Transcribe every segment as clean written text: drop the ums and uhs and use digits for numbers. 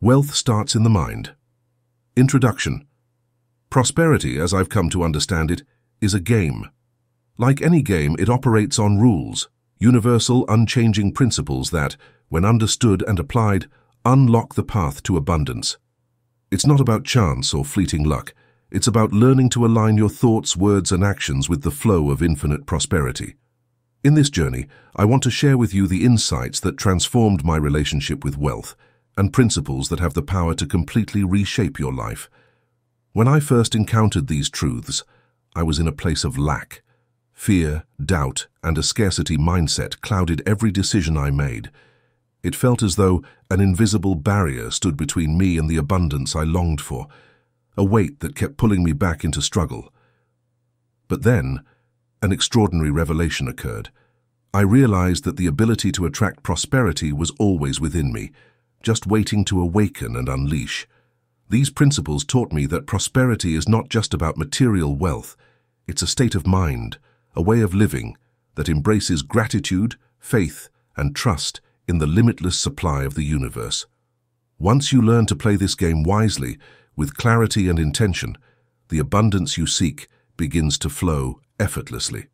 Wealth starts in the mind. Introduction. Prosperity, as I've come to understand it, is a game. Like any game, it operates on rules, universal, unchanging principles that, when understood and applied, unlock the path to abundance. It's not about chance or fleeting luck. It's about learning to align your thoughts, words, and actions with the flow of infinite prosperity. In this journey, I want to share with you the insights that transformed my relationship with wealth and principles that have the power to completely reshape your life. When I first encountered these truths, I was in a place of lack. Fear, doubt, and a scarcity mindset clouded every decision I made. It felt as though an invisible barrier stood between me and the abundance I longed for, a weight that kept pulling me back into struggle. But then, an extraordinary revelation occurred. I realized that the ability to attract prosperity was always within me, just waiting to awaken and unleash. These principles taught me that prosperity is not just about material wealth. It's a state of mind, a way of living that embraces gratitude, faith, and trust in the limitless supply of the universe. Once you learn to play this game wisely, with clarity and intention, the abundance you seek begins to flow effortlessly.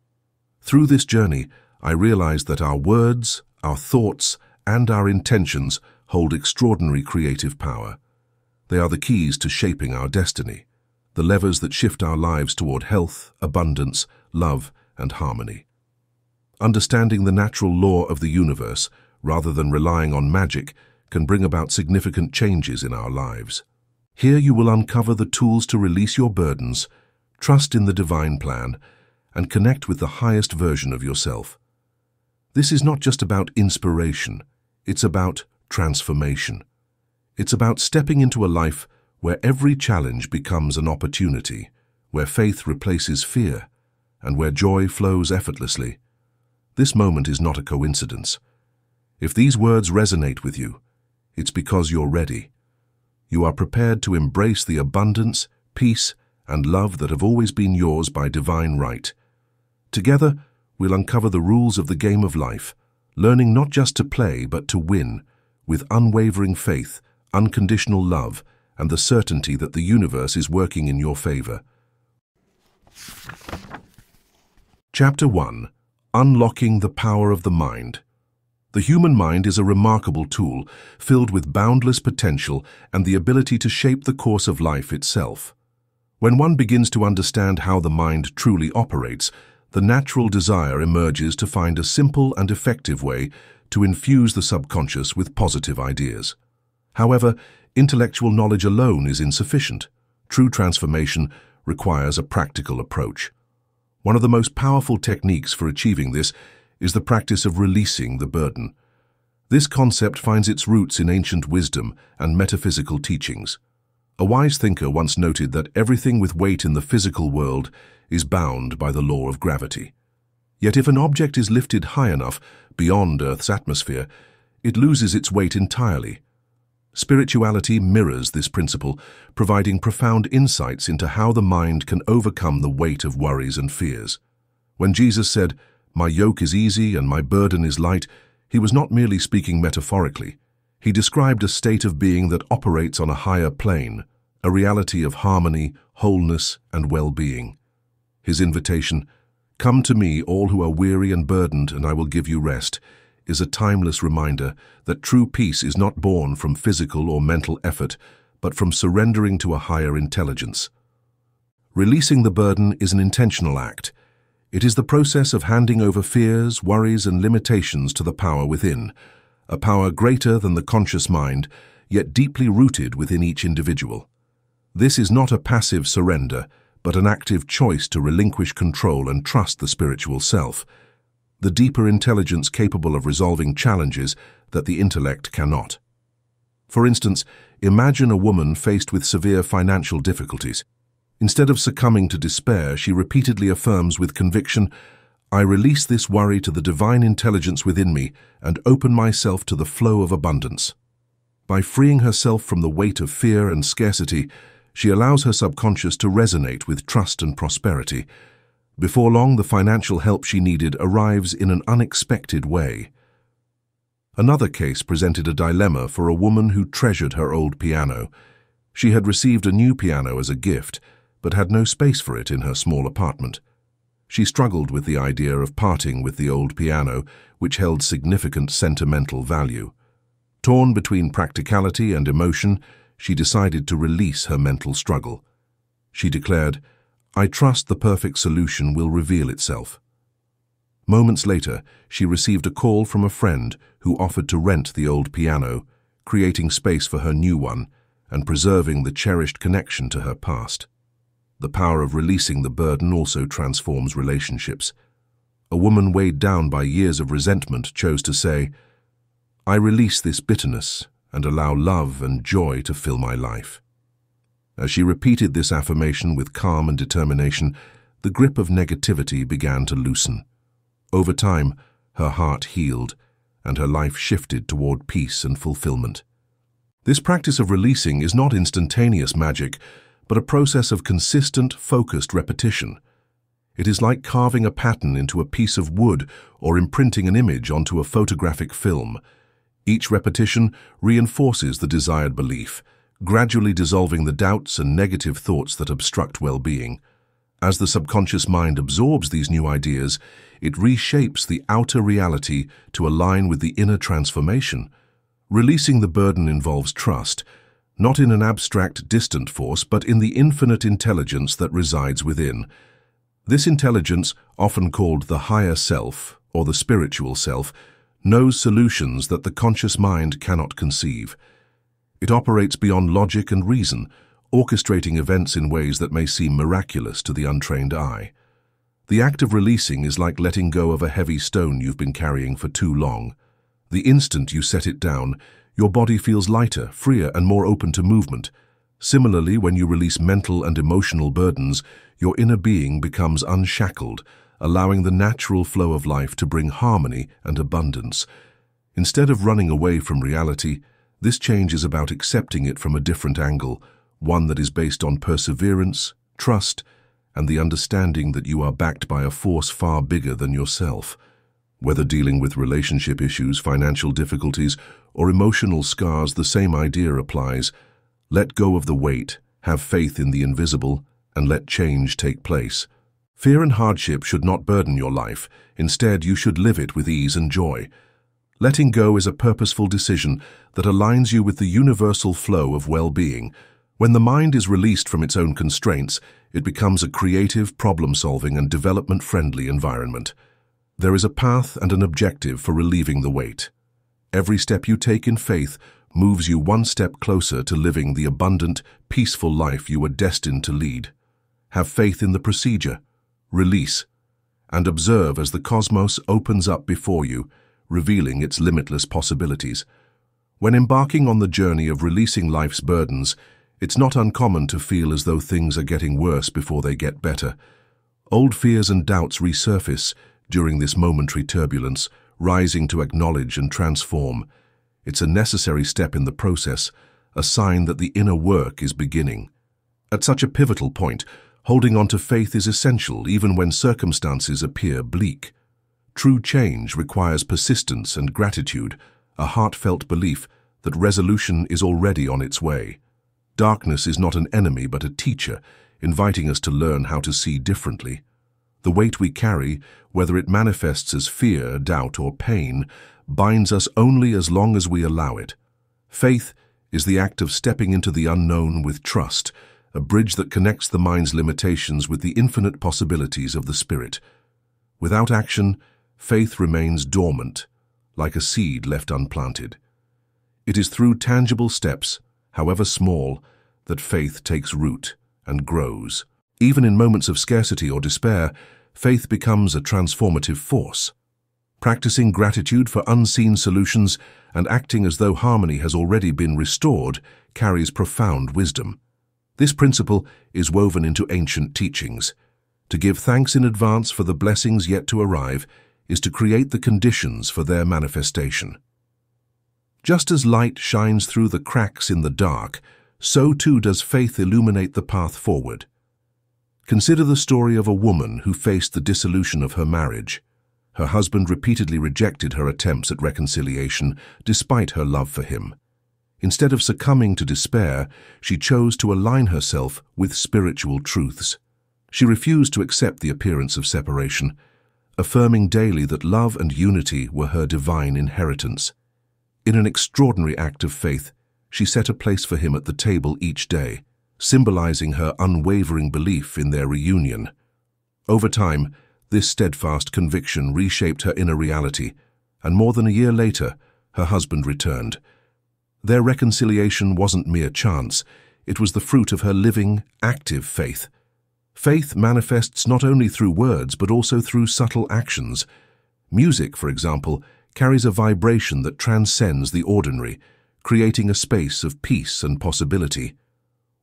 Through this journey, I realized that our words, our thoughts, and our intentions hold extraordinary creative power. They are the keys to shaping our destiny, the levers that shift our lives toward health, abundance, love, and harmony. Understanding the natural law of the universe, rather than relying on magic, can bring about significant changes in our lives. Here you will uncover the tools to release your burdens, trust in the divine plan, and connect with the highest version of yourself. This is not just about inspiration, it's about transformation. It's about stepping into a life where every challenge becomes an opportunity, where faith replaces fear, and where joy flows effortlessly. This moment is not a coincidence. If these words resonate with you, it's because you're ready. You are prepared to embrace the abundance, peace, and love that have always been yours by divine right. Together, we'll uncover the rules of the game of life, learning not just to play but to win, with unwavering faith, unconditional love, and the certainty that the universe is working in your favor. Chapter 1. Unlocking the Power of the Mind. The human mind is a remarkable tool, filled with boundless potential and the ability to shape the course of life itself. When one begins to understand how the mind truly operates, the natural desire emerges to find a simple and effective way to infuse the subconscious with positive ideas. However, intellectual knowledge alone is insufficient. True transformation requires a practical approach. One of the most powerful techniques for achieving this is the practice of releasing the burden. This concept finds its roots in ancient wisdom and metaphysical teachings. A wise thinker once noted that everything with weight in the physical world is bound by the law of gravity. Yet if an object is lifted high enough beyond Earth's atmosphere, it loses its weight entirely. Spirituality mirrors this principle, providing profound insights into how the mind can overcome the weight of worries and fears. When Jesus said, "My yoke is easy and my burden is light," he was not merely speaking metaphorically. He described a state of being that operates on a higher plane, a reality of harmony, wholeness, and well-being. His invitation, "Come to me, all who are weary and burdened, and I will give you rest," is a timeless reminder that true peace is not born from physical or mental effort, but from surrendering to a higher intelligence. Releasing the burden is an intentional act. It is the process of handing over fears, worries, and limitations to the power within, a power greater than the conscious mind, yet deeply rooted within each individual. This is not a passive surrender, but an active choice to relinquish control and trust the spiritual self, the deeper intelligence capable of resolving challenges that the intellect cannot. For instance, imagine a woman faced with severe financial difficulties. Instead of succumbing to despair, she repeatedly affirms with conviction, "I release this worry to the divine intelligence within me and open myself to the flow of abundance." By freeing herself from the weight of fear and scarcity, she allows her subconscious to resonate with trust and prosperity. Before long, the financial help she needed arrives in an unexpected way. Another case presented a dilemma for a woman who treasured her old piano. She had received a new piano as a gift, but had no space for it in her small apartment. She struggled with the idea of parting with the old piano, which held significant sentimental value. Torn between practicality and emotion, she decided to release her mental struggle. She declared, "I trust the perfect solution will reveal itself." Moments later, she received a call from a friend who offered to rent the old piano, creating space for her new one and preserving the cherished connection to her past. The power of releasing the burden also transforms relationships. A woman weighed down by years of resentment chose to say, "I release this bitterness and allow love and joy to fill my life." As she repeated this affirmation with calm and determination, the grip of negativity began to loosen. Over time, her heart healed, and her life shifted toward peace and fulfillment. This practice of releasing is not instantaneous magic, but a process of consistent, focused repetition. It is like carving a pattern into a piece of wood or imprinting an image onto a photographic film. Each repetition reinforces the desired belief, gradually dissolving the doubts and negative thoughts that obstruct well-being. As the subconscious mind absorbs these new ideas, it reshapes the outer reality to align with the inner transformation. Releasing the burden involves trust, not in an abstract, distant force, but in the infinite intelligence that resides within. This intelligence, often called the higher self or the spiritual self, knows solutions that the conscious mind cannot conceive. It operates beyond logic and reason, orchestrating events in ways that may seem miraculous to the untrained eye. The act of releasing is like letting go of a heavy stone you've been carrying for too long. The instant you set it down, your body feels lighter, freer, and more open to movement. Similarly, when you release mental and emotional burdens, your inner being becomes unshackled, allowing the natural flow of life to bring harmony and abundance. Instead of running away from reality, this change is about accepting it from a different angle, one that is based on perseverance, trust, and the understanding that you are backed by a force far bigger than yourself. Whether dealing with relationship issues, financial difficulties, or emotional scars, the same idea applies. Let go of the weight, have faith in the invisible, and let change take place. Fear and hardship should not burden your life. Instead, you should live it with ease and joy. Letting go is a purposeful decision that aligns you with the universal flow of well-being. When the mind is released from its own constraints, it becomes a creative, problem-solving, and development-friendly environment. There is a path and an objective for relieving the weight. Every step you take in faith moves you one step closer to living the abundant, peaceful life you are destined to lead. Have faith in the procedure, release, and observe as the cosmos opens up before you, revealing its limitless possibilities. When embarking on the journey of releasing life's burdens, it's not uncommon to feel as though things are getting worse before they get better. Old fears and doubts resurface during this momentary turbulence, rising to acknowledge and transform. It's a necessary step in the process, a sign that the inner work is beginning. At such a pivotal point, holding on to faith is essential even when circumstances appear bleak. True change requires persistence and gratitude, a heartfelt belief that resolution is already on its way. Darkness is not an enemy but a teacher, inviting us to learn how to see differently. The weight we carry, whether it manifests as fear, doubt, or pain, binds us only as long as we allow it. Faith is the act of stepping into the unknown with trust, a bridge that connects the mind's limitations with the infinite possibilities of the spirit. Without action, faith remains dormant, like a seed left unplanted. It is through tangible steps, however small, that faith takes root and grows. Even in moments of scarcity or despair, faith becomes a transformative force. Practicing gratitude for unseen solutions and acting as though harmony has already been restored carries profound wisdom. This principle is woven into ancient teachings. To give thanks in advance for the blessings yet to arrive is to create the conditions for their manifestation. Just as light shines through the cracks in the dark, so too does faith illuminate the path forward. Consider the story of a woman who faced the dissolution of her marriage. Her husband repeatedly rejected her attempts at reconciliation despite her love for him. Instead of succumbing to despair, she chose to align herself with spiritual truths. She refused to accept the appearance of separation, affirming daily that love and unity were her divine inheritance. In an extraordinary act of faith, she set a place for him at the table each day, symbolizing her unwavering belief in their reunion. Over time, this steadfast conviction reshaped her inner reality, and more than a year later, her husband returned. Their reconciliation wasn't mere chance, it was the fruit of her living, active faith. Faith manifests not only through words but also through subtle actions. Music, for example, carries a vibration that transcends the ordinary, creating a space of peace and possibility.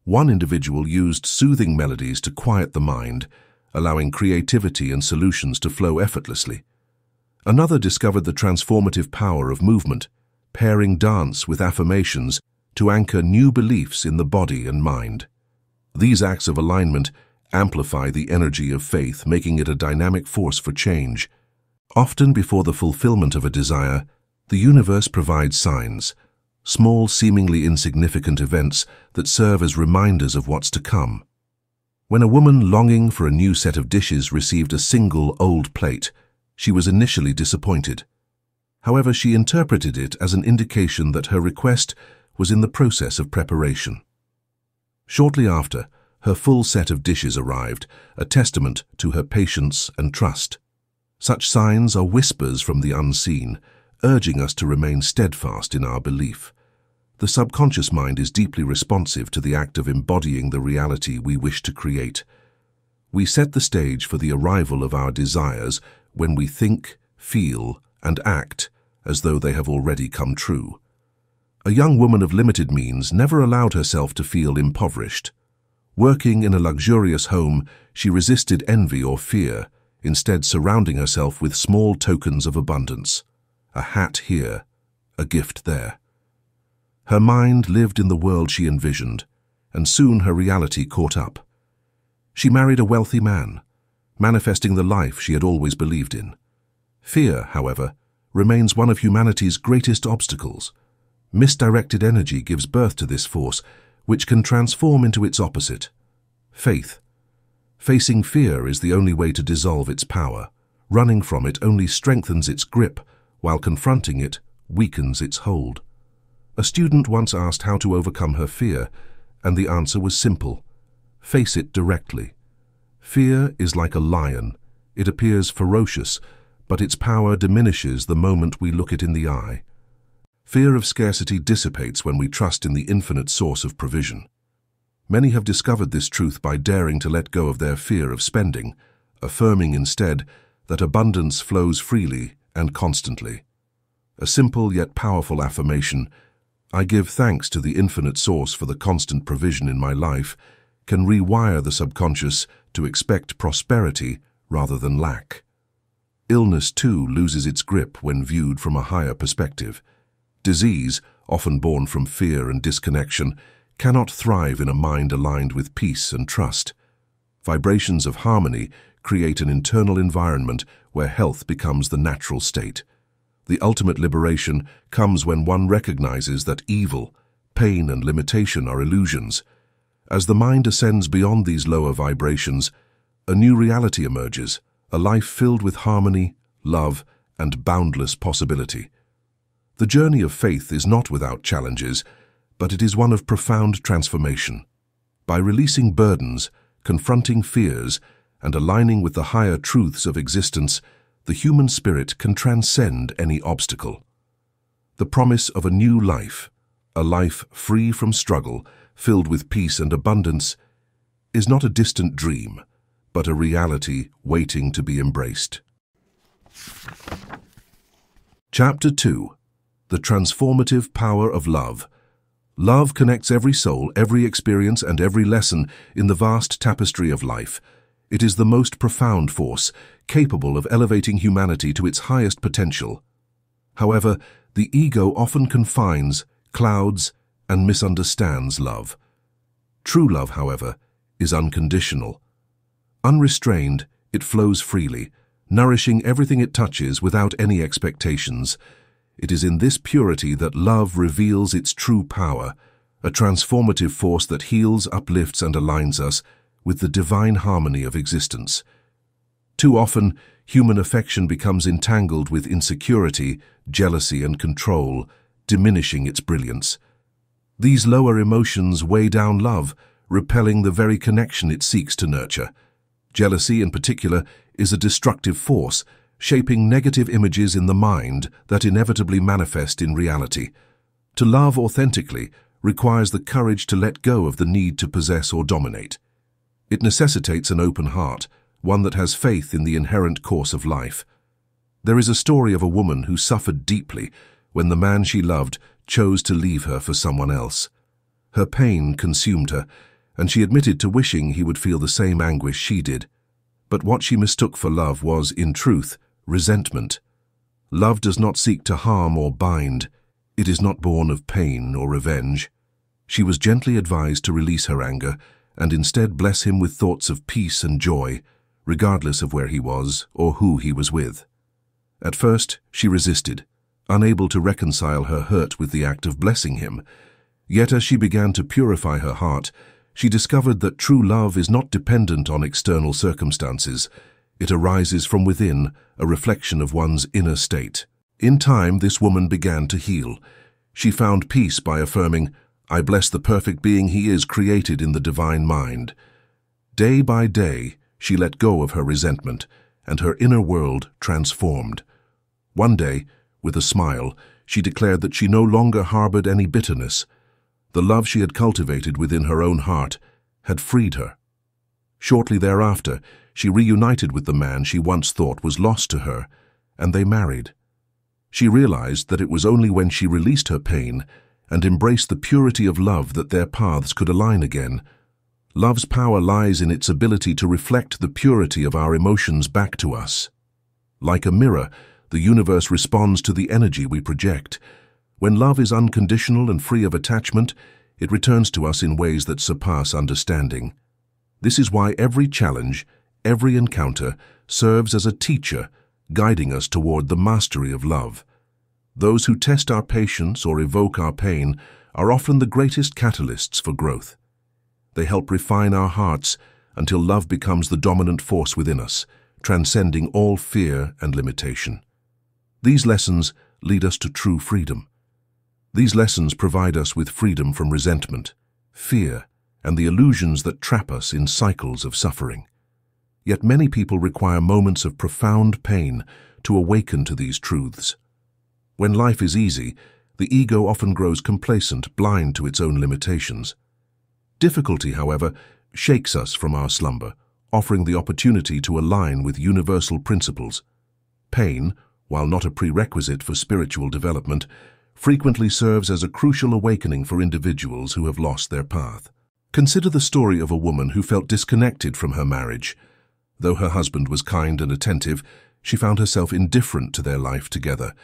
One individual used soothing melodies to quiet the mind, allowing creativity and solutions to flow effortlessly. Another discovered the transformative power of movement, pairing dance with affirmations to anchor new beliefs in the body and mind. These acts of alignment amplify the energy of faith, making it a dynamic force for change. Often before the fulfillment of a desire, the universe provides signs, small, seemingly insignificant events that serve as reminders of what's to come. When a woman longing for a new set of dishes received a single old plate, she was initially disappointed. However, she interpreted it as an indication that her request was in the process of preparation. Shortly after, her full set of dishes arrived, a testament to her patience and trust. Such signs are whispers from the unseen, urging us to remain steadfast in our belief. The subconscious mind is deeply responsive to the act of embodying the reality we wish to create. We set the stage for the arrival of our desires when we think, feel, and act as though they have already come true. A young woman of limited means never allowed herself to feel impoverished. Working in a luxurious home, she resisted envy or fear, instead surrounding herself with small tokens of abundance. A hat here, a gift there. Her mind lived in the world she envisioned, and soon her reality caught up. She married a wealthy man, manifesting the life she had always believed in. Fear, however, remains one of humanity's greatest obstacles. Misdirected energy gives birth to this force, which can transform into its opposite, faith. Facing fear is the only way to dissolve its power. Running from it only strengthens its grip, while confronting it weakens its hold. A student once asked how to overcome her fear, and the answer was simple: face it directly. Fear is like a lion. It appears ferocious, but its power diminishes the moment we look it in the eye. Fear of scarcity dissipates when we trust in the infinite source of provision. Many have discovered this truth by daring to let go of their fear of spending, affirming instead that abundance flows freely and constantly. A simple yet powerful affirmation, "I give thanks to the infinite source for the constant provision in my life," can rewire the subconscious to expect prosperity rather than lack. Illness, too, loses its grip when viewed from a higher perspective. Disease, often born from fear and disconnection, cannot thrive in a mind aligned with peace and trust. Vibrations of harmony create an internal environment where health becomes the natural state. The ultimate liberation comes when one recognizes that evil, pain, and limitation are illusions. As the mind ascends beyond these lower vibrations, a new reality emerges, a life filled with harmony, love, and boundless possibility. The journey of faith is not without challenges, but it is one of profound transformation. By releasing burdens, confronting fears, and aligning with the higher truths of existence, the human spirit can transcend any obstacle. The promise of a new life, a life free from struggle, filled with peace and abundance, is not a distant dream, but a reality waiting to be embraced. Chapter 2. The Transformative Power of Love. Love connects every soul, every experience, and every lesson in the vast tapestry of life. It is the most profound force, capable of elevating humanity to its highest potential. However, the ego often confines, clouds, and misunderstands love. True love, however, is unconditional. Unrestrained, it flows freely, nourishing everything it touches without any expectations. It is in this purity that love reveals its true power, a transformative force that heals, uplifts, and aligns us with the divine harmony of existence. Too often, human affection becomes entangled with insecurity, jealousy, and control, diminishing its brilliance. These lower emotions weigh down love, repelling the very connection it seeks to nurture. Jealousy, in particular, is a destructive force, shaping negative images in the mind that inevitably manifest in reality. To love authentically requires the courage to let go of the need to possess or dominate. It necessitates an open heart, one that has faith in the inherent course of life. There is a story of a woman who suffered deeply when the man she loved chose to leave her for someone else. Her pain consumed her, and she admitted to wishing he would feel the same anguish she did. But what she mistook for love was, in truth, resentment. Love does not seek to harm or bind. It is not born of pain or revenge. She was gently advised to release her anger and instead bless him with thoughts of peace and joy, regardless of where he was or who he was with. At first, she resisted, unable to reconcile her hurt with the act of blessing him. Yet as she began to purify her heart, she discovered that true love is not dependent on external circumstances. It arises from within, a reflection of one's inner state. In time, this woman began to heal. She found peace by affirming, "I bless the perfect being he is created in the divine mind." Day by day, she let go of her resentment, and her inner world transformed. One day, with a smile, she declared that she no longer harbored any bitterness. The love she had cultivated within her own heart had freed her. Shortly thereafter, she reunited with the man she once thought was lost to her, and they married. She realized that it was only when she released her pain and embraced the purity of love that their paths could align again. Love's power lies in its ability to reflect the purity of our emotions back to us. Like a mirror, the universe responds to the energy we project. When love is unconditional and free of attachment, it returns to us in ways that surpass understanding. This is why every challenge, every encounter, serves as a teacher, guiding us toward the mastery of love. Those who test our patience or evoke our pain are often the greatest catalysts for growth. They help refine our hearts until love becomes the dominant force within us, transcending all fear and limitation. These lessons lead us to true freedom. These lessons provide us with freedom from resentment, fear, and the illusions that trap us in cycles of suffering. Yet many people require moments of profound pain to awaken to these truths. When life is easy, the ego often grows complacent, blind to its own limitations. Difficulty, however, shakes us from our slumber, offering the opportunity to align with universal principles. Pain, while not a prerequisite for spiritual development, frequently serves as a crucial awakening for individuals who have lost their path. Consider the story of a woman who felt disconnected from her marriage. Though her husband was kind and attentive, she found herself indifferent to their life together.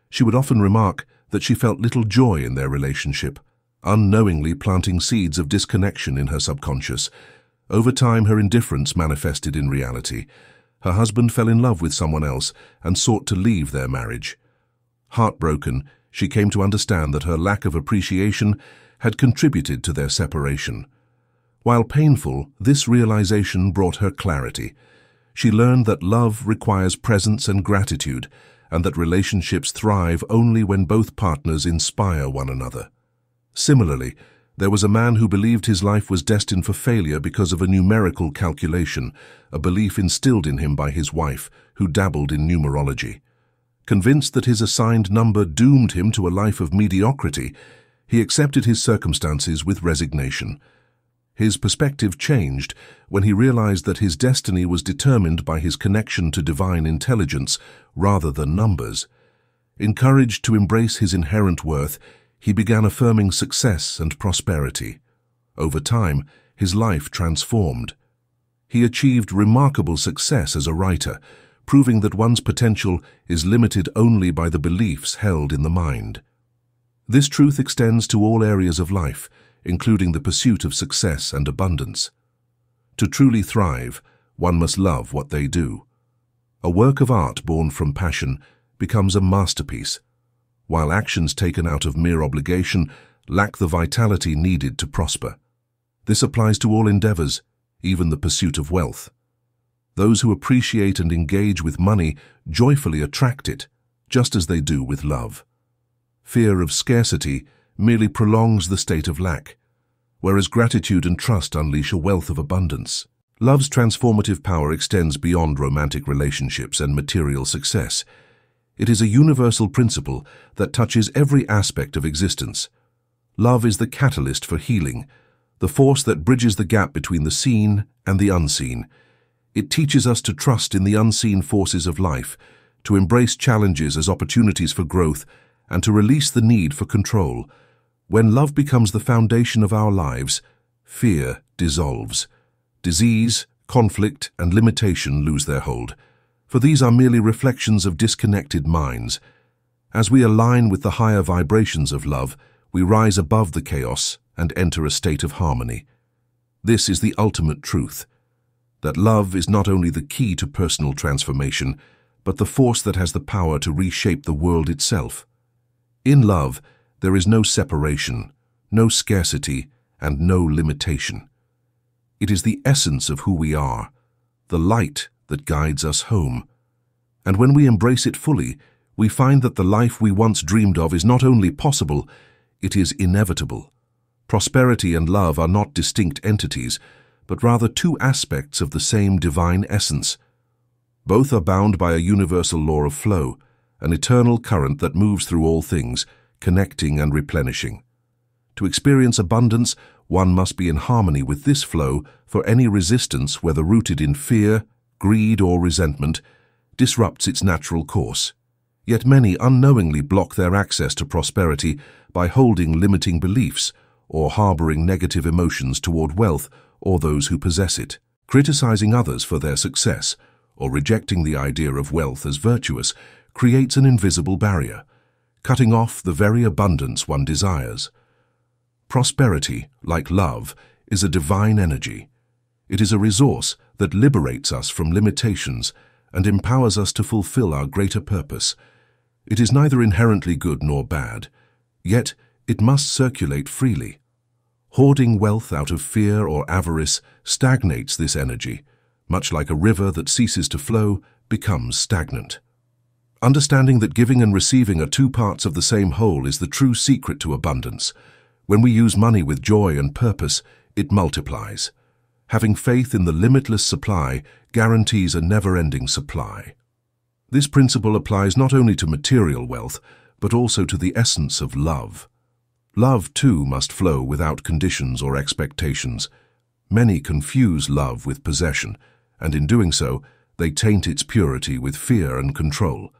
She would often remark that she felt little joy in their relationship, unknowingly planting seeds of disconnection in her subconscious. Over time, her indifference manifested in reality. Her husband fell in love with someone else and sought to leave their marriage. Heartbroken, she came to understand that her lack of appreciation had contributed to their separation. While painful, this realization brought her clarity. She learned that love requires presence and gratitude, and that relationships thrive only when both partners inspire one another. Similarly, there was a man who believed his life was destined for failure because of a numerical calculation, a belief instilled in him by his wife, who dabbled in numerology. Convinced that his assigned number doomed him to a life of mediocrity, he accepted his circumstances with resignation. His perspective changed when he realized that his destiny was determined by his connection to divine intelligence rather than numbers. Encouraged to embrace his inherent worth, he began affirming success and prosperity. Over time, his life transformed. He achieved remarkable success as a writer, proving that one's potential is limited only by the beliefs held in the mind. This truth extends to all areas of life, including the pursuit of success and abundance. To truly thrive, one must love what they do. A work of art born from passion becomes a masterpiece, while actions taken out of mere obligation lack the vitality needed to prosper. This applies to all endeavors, even the pursuit of wealth. Those who appreciate and engage with money joyfully attract it, just as they do with love. Fear of scarcity merely prolongs the state of lack, whereas gratitude and trust unleash a wealth of abundance. Love's transformative power extends beyond romantic relationships and material success. It is a universal principle that touches every aspect of existence. Love is the catalyst for healing, the force that bridges the gap between the seen and the unseen. It teaches us to trust in the unseen forces of life, to embrace challenges as opportunities for growth, and to release the need for control. When love becomes the foundation of our lives, fear dissolves. Disease, conflict, and limitation lose their hold, for these are merely reflections of disconnected minds. As we align with the higher vibrations of love, we rise above the chaos and enter a state of harmony. This is the ultimate truth, that love is not only the key to personal transformation, but the force that has the power to reshape the world itself. In love, there is no separation, no scarcity, and no limitation. It is the essence of who we are, the light that guides us home. And when we embrace it fully, we find that the life we once dreamed of is not only possible, it is inevitable. Prosperity and love are not distinct entities, but rather two aspects of the same divine essence. Both are bound by a universal law of flow, an eternal current that moves through all things, connecting and replenishing. To experience abundance, one must be in harmony with this flow, for any resistance, whether rooted in fear, greed, or resentment, disrupts its natural course. Yet many unknowingly block their access to prosperity by holding limiting beliefs or harboring negative emotions toward wealth or those who possess it. Criticizing others for their success or rejecting the idea of wealth as virtuous creates an invisible barrier, cutting off the very abundance one desires. Prosperity, like love, is a divine energy. It is a resource that liberates us from limitations and empowers us to fulfill our greater purpose. It is neither inherently good nor bad, yet it must circulate freely. Hoarding wealth out of fear or avarice stagnates this energy, much like a river that ceases to flow becomes stagnant. Understanding that giving and receiving are two parts of the same whole is the true secret to abundance. When we use money with joy and purpose, it multiplies. Having faith in the limitless supply guarantees a never-ending supply. This principle applies not only to material wealth, but also to the essence of love. Love, too, must flow without conditions or expectations. Many confuse love with possession, and in doing so, they taint its purity with fear and control.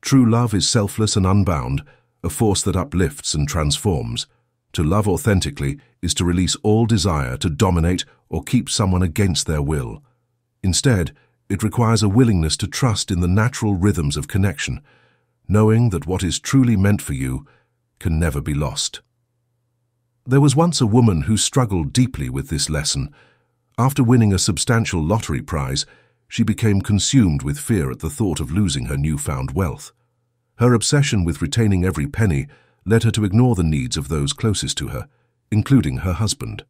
True love is selfless and unbound, a force that uplifts and transforms. To love authentically is to release all desire to dominate or keep someone against their will. Instead, it requires a willingness to trust in the natural rhythms of connection, knowing that what is truly meant for you can never be lost. There was once a woman who struggled deeply with this lesson. After winning a substantial lottery prize, she became consumed with fear at the thought of losing her newfound wealth. Her obsession with retaining every penny led her to ignore the needs of those closest to her, including her husband.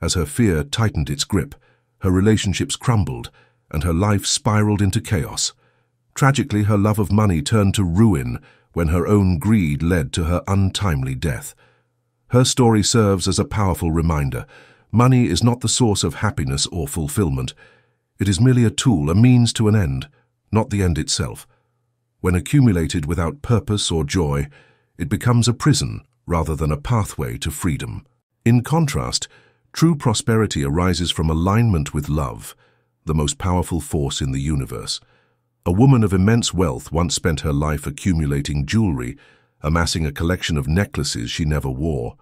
As her fear tightened its grip, her relationships crumbled, and her life spiraled into chaos. Tragically, her love of money turned to ruin when her own greed led to her untimely death. Her story serves as a powerful reminder. Money is not the source of happiness or fulfillment. It is merely a tool, a means to an end, not the end itself. When accumulated without purpose or joy, it becomes a prison rather than a pathway to freedom. In contrast, true prosperity arises from alignment with love, the most powerful force in the universe. A woman of immense wealth once spent her life accumulating jewelry, amassing a collection of necklaces she never wore.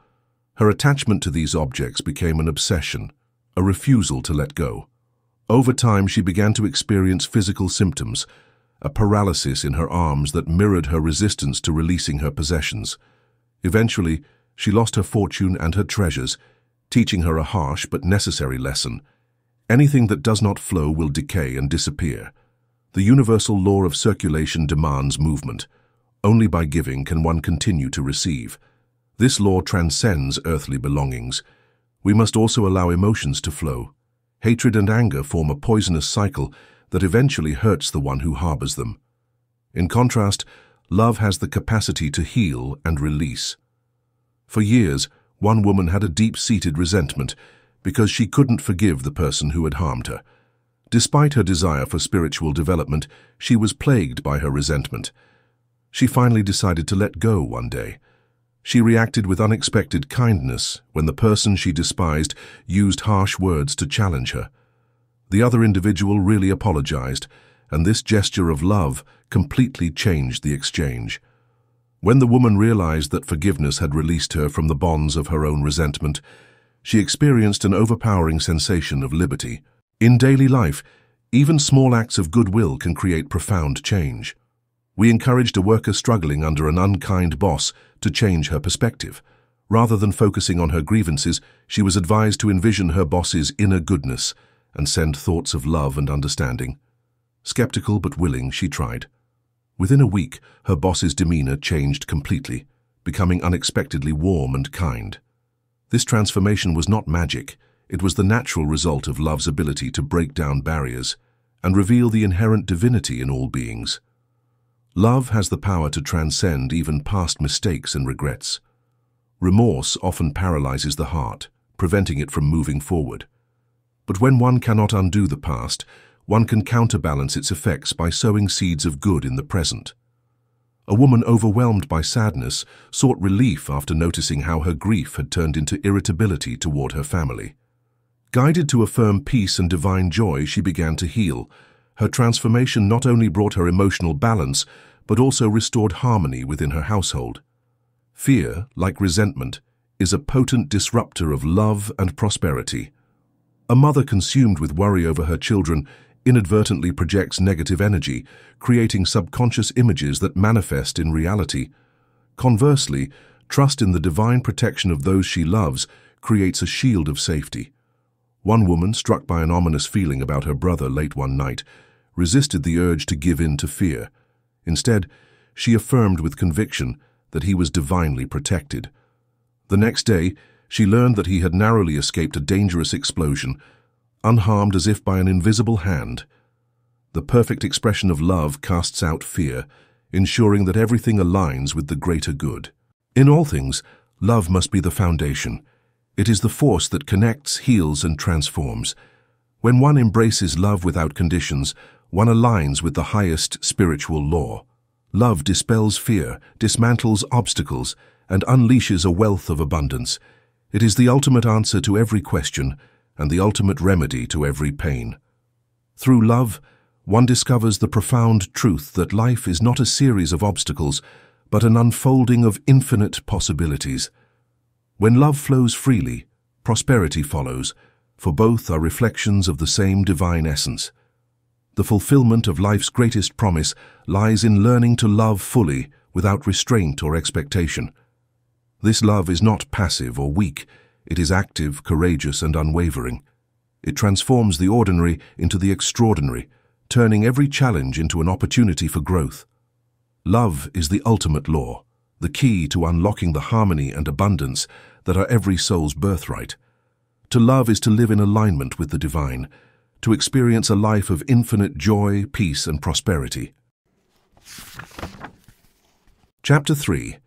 Her attachment to these objects became an obsession, a refusal to let go. Over time, she began to experience physical symptoms, a paralysis in her arms that mirrored her resistance to releasing her possessions. Eventually, she lost her fortune and her treasures, teaching her a harsh but necessary lesson. Anything that does not flow will decay and disappear. The universal law of circulation demands movement. Only by giving can one continue to receive. This law transcends earthly belongings. We must also allow emotions to flow. Hatred and anger form a poisonous cycle that eventually hurts the one who harbors them. In contrast, love has the capacity to heal and release. For years, one woman had a deep-seated resentment because she couldn't forgive the person who had harmed her. Despite her desire for spiritual development, she was plagued by her resentment. She finally decided to let go one day. She reacted with unexpected kindness when the person she despised used harsh words to challenge her. The other individual really apologized, and this gesture of love completely changed the exchange. When the woman realized that forgiveness had released her from the bonds of her own resentment, she experienced an overpowering sensation of liberty. In daily life, even small acts of goodwill can create profound change. We encouraged a worker struggling under an unkind boss to change her perspective. Rather than focusing on her grievances, she was advised to envision her boss's inner goodness and send thoughts of love and understanding. Skeptical but willing, she tried. Within a week, her boss's demeanor changed completely, becoming unexpectedly warm and kind. This transformation was not magic. It was the natural result of love's ability to break down barriers and reveal the inherent divinity in all beings. Love has the power to transcend even past mistakes and regrets. Remorse often paralyzes the heart, preventing it from moving forward. But when one cannot undo the past, one can counterbalance its effects by sowing seeds of good in the present. A woman overwhelmed by sadness sought relief after noticing how her grief had turned into irritability toward her family. Guided to affirm peace and divine joy, she began to heal. Her transformation not only brought her emotional balance, but also restored harmony within her household. Fear, like resentment, is a potent disruptor of love and prosperity. A mother consumed with worry over her children inadvertently projects negative energy, creating subconscious images that manifest in reality. Conversely, trust in the divine protection of those she loves creates a shield of safety. One woman, struck by an ominous feeling about her brother late one night, resisted the urge to give in to fear. Instead, she affirmed with conviction that he was divinely protected. The next day, she learned that he had narrowly escaped a dangerous explosion, unharmed as if by an invisible hand. The perfect expression of love casts out fear, ensuring that everything aligns with the greater good. In all things, love must be the foundation. It is the force that connects, heals, and transforms. When one embraces love without conditions, one aligns with the highest spiritual law. Love dispels fear, dismantles obstacles, and unleashes a wealth of abundance. It is the ultimate answer to every question and the ultimate remedy to every pain. Through love, one discovers the profound truth that life is not a series of obstacles, but an unfolding of infinite possibilities. When love flows freely, prosperity follows, for both are reflections of the same divine essence. The fulfillment of life's greatest promise lies in learning to love fully without restraint or expectation. This love is not passive or weak. It is active, courageous, and unwavering. It transforms the ordinary into the extraordinary, turning every challenge into an opportunity for growth. Love is the ultimate law, the key to unlocking the harmony and abundance that are every soul's birthright. To love is to live in alignment with the divine, to experience a life of infinite joy, peace, and prosperity. Chapter 3.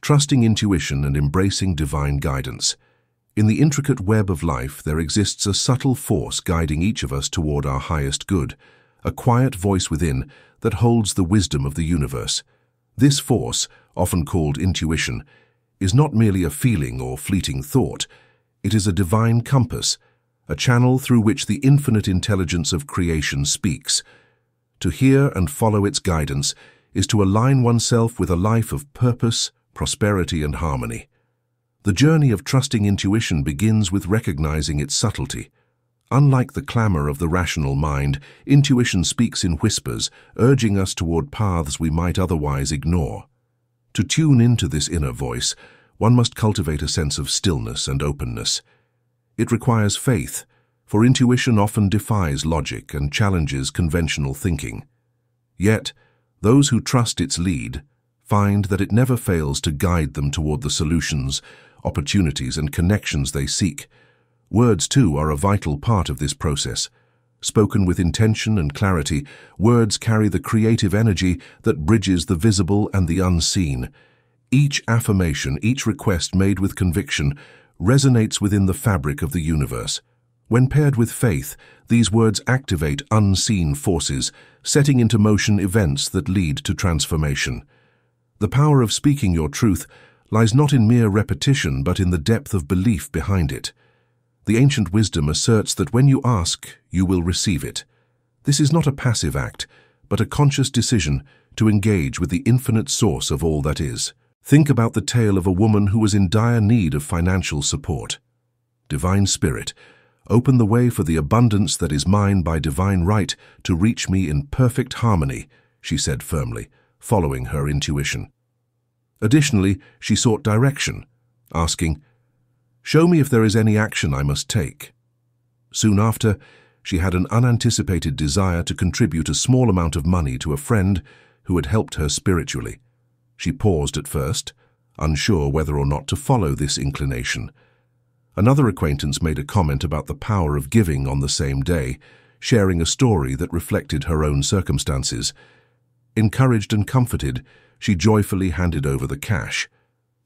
Trusting intuition and embracing divine guidance. In the intricate web of life, there exists a subtle force guiding each of us toward our highest good, a quiet voice within that holds the wisdom of the universe. This force, often called intuition, is not merely a feeling or fleeting thought. It is a divine compass, a channel through which the infinite intelligence of creation speaks. To hear and follow its guidance is to align oneself with a life of purpose, prosperity, and harmony. The journey of trusting intuition begins with recognizing its subtlety. Unlike the clamor of the rational mind, intuition speaks in whispers, urging us toward paths we might otherwise ignore. To tune into this inner voice, one must cultivate a sense of stillness and openness. It requires faith, for intuition often defies logic and challenges conventional thinking. Yet, those who trust its lead find that it never fails to guide them toward the solutions, opportunities, and connections they seek. Words, too, are a vital part of this process. Spoken with intention and clarity, words carry the creative energy that bridges the visible and the unseen. Each affirmation, each request made with conviction, resonates within the fabric of the universe. When paired with faith, these words activate unseen forces, setting into motion events that lead to transformation. The power of speaking your truth lies not in mere repetition, but in the depth of belief behind it. The ancient wisdom asserts that when you ask, you will receive it. This is not a passive act, but a conscious decision to engage with the infinite source of all that is. Think about the tale of a woman who was in dire need of financial support. Divine Spirit, open the way for the abundance that is mine by divine right to reach me in perfect harmony, she said firmly, following her intuition. Additionally, she sought direction, asking, "Show me if there is any action I must take." Soon after, she had an unanticipated desire to contribute a small amount of money to a friend who had helped her spiritually. She paused at first, unsure whether or not to follow this inclination. Another acquaintance made a comment about the power of giving on the same day, sharing a story that reflected her own circumstances. Encouraged and comforted, she joyfully handed over the cash.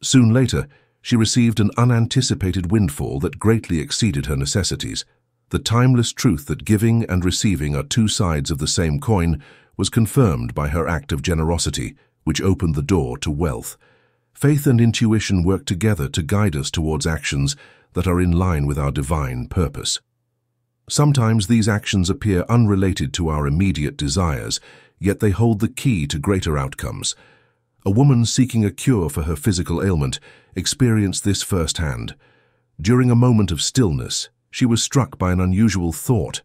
Soon later, she received an unanticipated windfall that greatly exceeded her necessities. The timeless truth that giving and receiving are two sides of the same coin was confirmed by her act of generosity, which opened the door to wealth. Faith and intuition work together to guide us towards actions that are in line with our divine purpose. Sometimes these actions appear unrelated to our immediate desires, yet they hold the key to greater outcomes. A woman seeking a cure for her physical ailment experienced this firsthand. During a moment of stillness, she was struck by an unusual thought: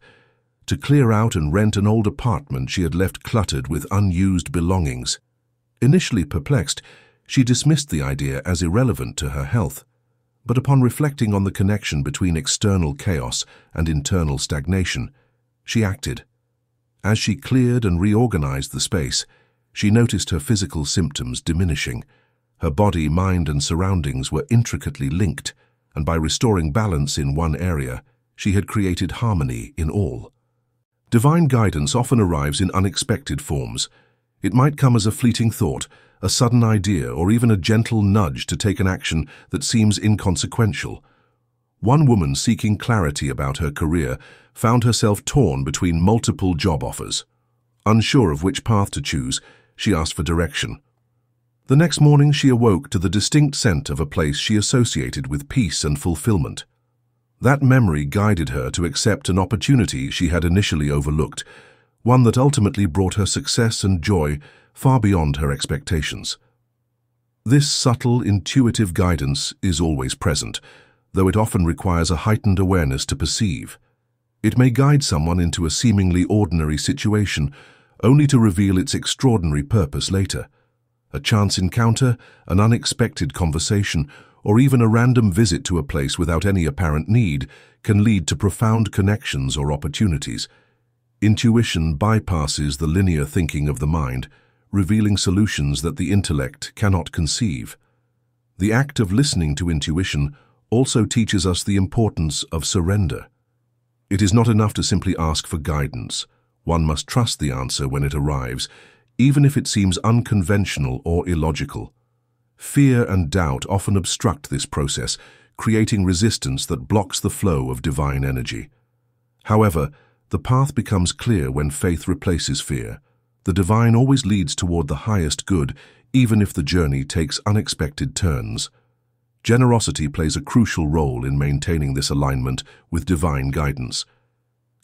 to clear out and rent an old apartment she had left cluttered with unused belongings. Initially perplexed, she dismissed the idea as irrelevant to her health. But upon reflecting on the connection between external chaos and internal stagnation, she acted. As she cleared and reorganized the space, she noticed her physical symptoms diminishing. Her body, mind, and surroundings were intricately linked, and by restoring balance in one area, she had created harmony in all. Divine guidance often arrives in unexpected forms. It might come as a fleeting thought, a sudden idea, or even a gentle nudge to take an action that seems inconsequential. One woman seeking clarity about her career found herself torn between multiple job offers. Unsure of which path to choose, she asked for direction. The next morning she awoke to the distinct scent of a place she associated with peace and fulfillment. That memory guided her to accept an opportunity she had initially overlooked, one that ultimately brought her success and joy far beyond her expectations. This subtle, intuitive guidance is always present, though it often requires a heightened awareness to perceive. It may guide someone into a seemingly ordinary situation, only to reveal its extraordinary purpose later. A chance encounter, an unexpected conversation, or even a random visit to a place without any apparent need can lead to profound connections or opportunities. Intuition bypasses the linear thinking of the mind, revealing solutions that the intellect cannot conceive. The act of listening to intuition also teaches us the importance of surrender. It is not enough to simply ask for guidance. One must trust the answer when it arrives, even if it seems unconventional or illogical. Fear and doubt often obstruct this process, creating resistance that blocks the flow of divine energy. However, the path becomes clear when faith replaces fear. The divine always leads toward the highest good, even if the journey takes unexpected turns. Generosity plays a crucial role in maintaining this alignment with divine guidance.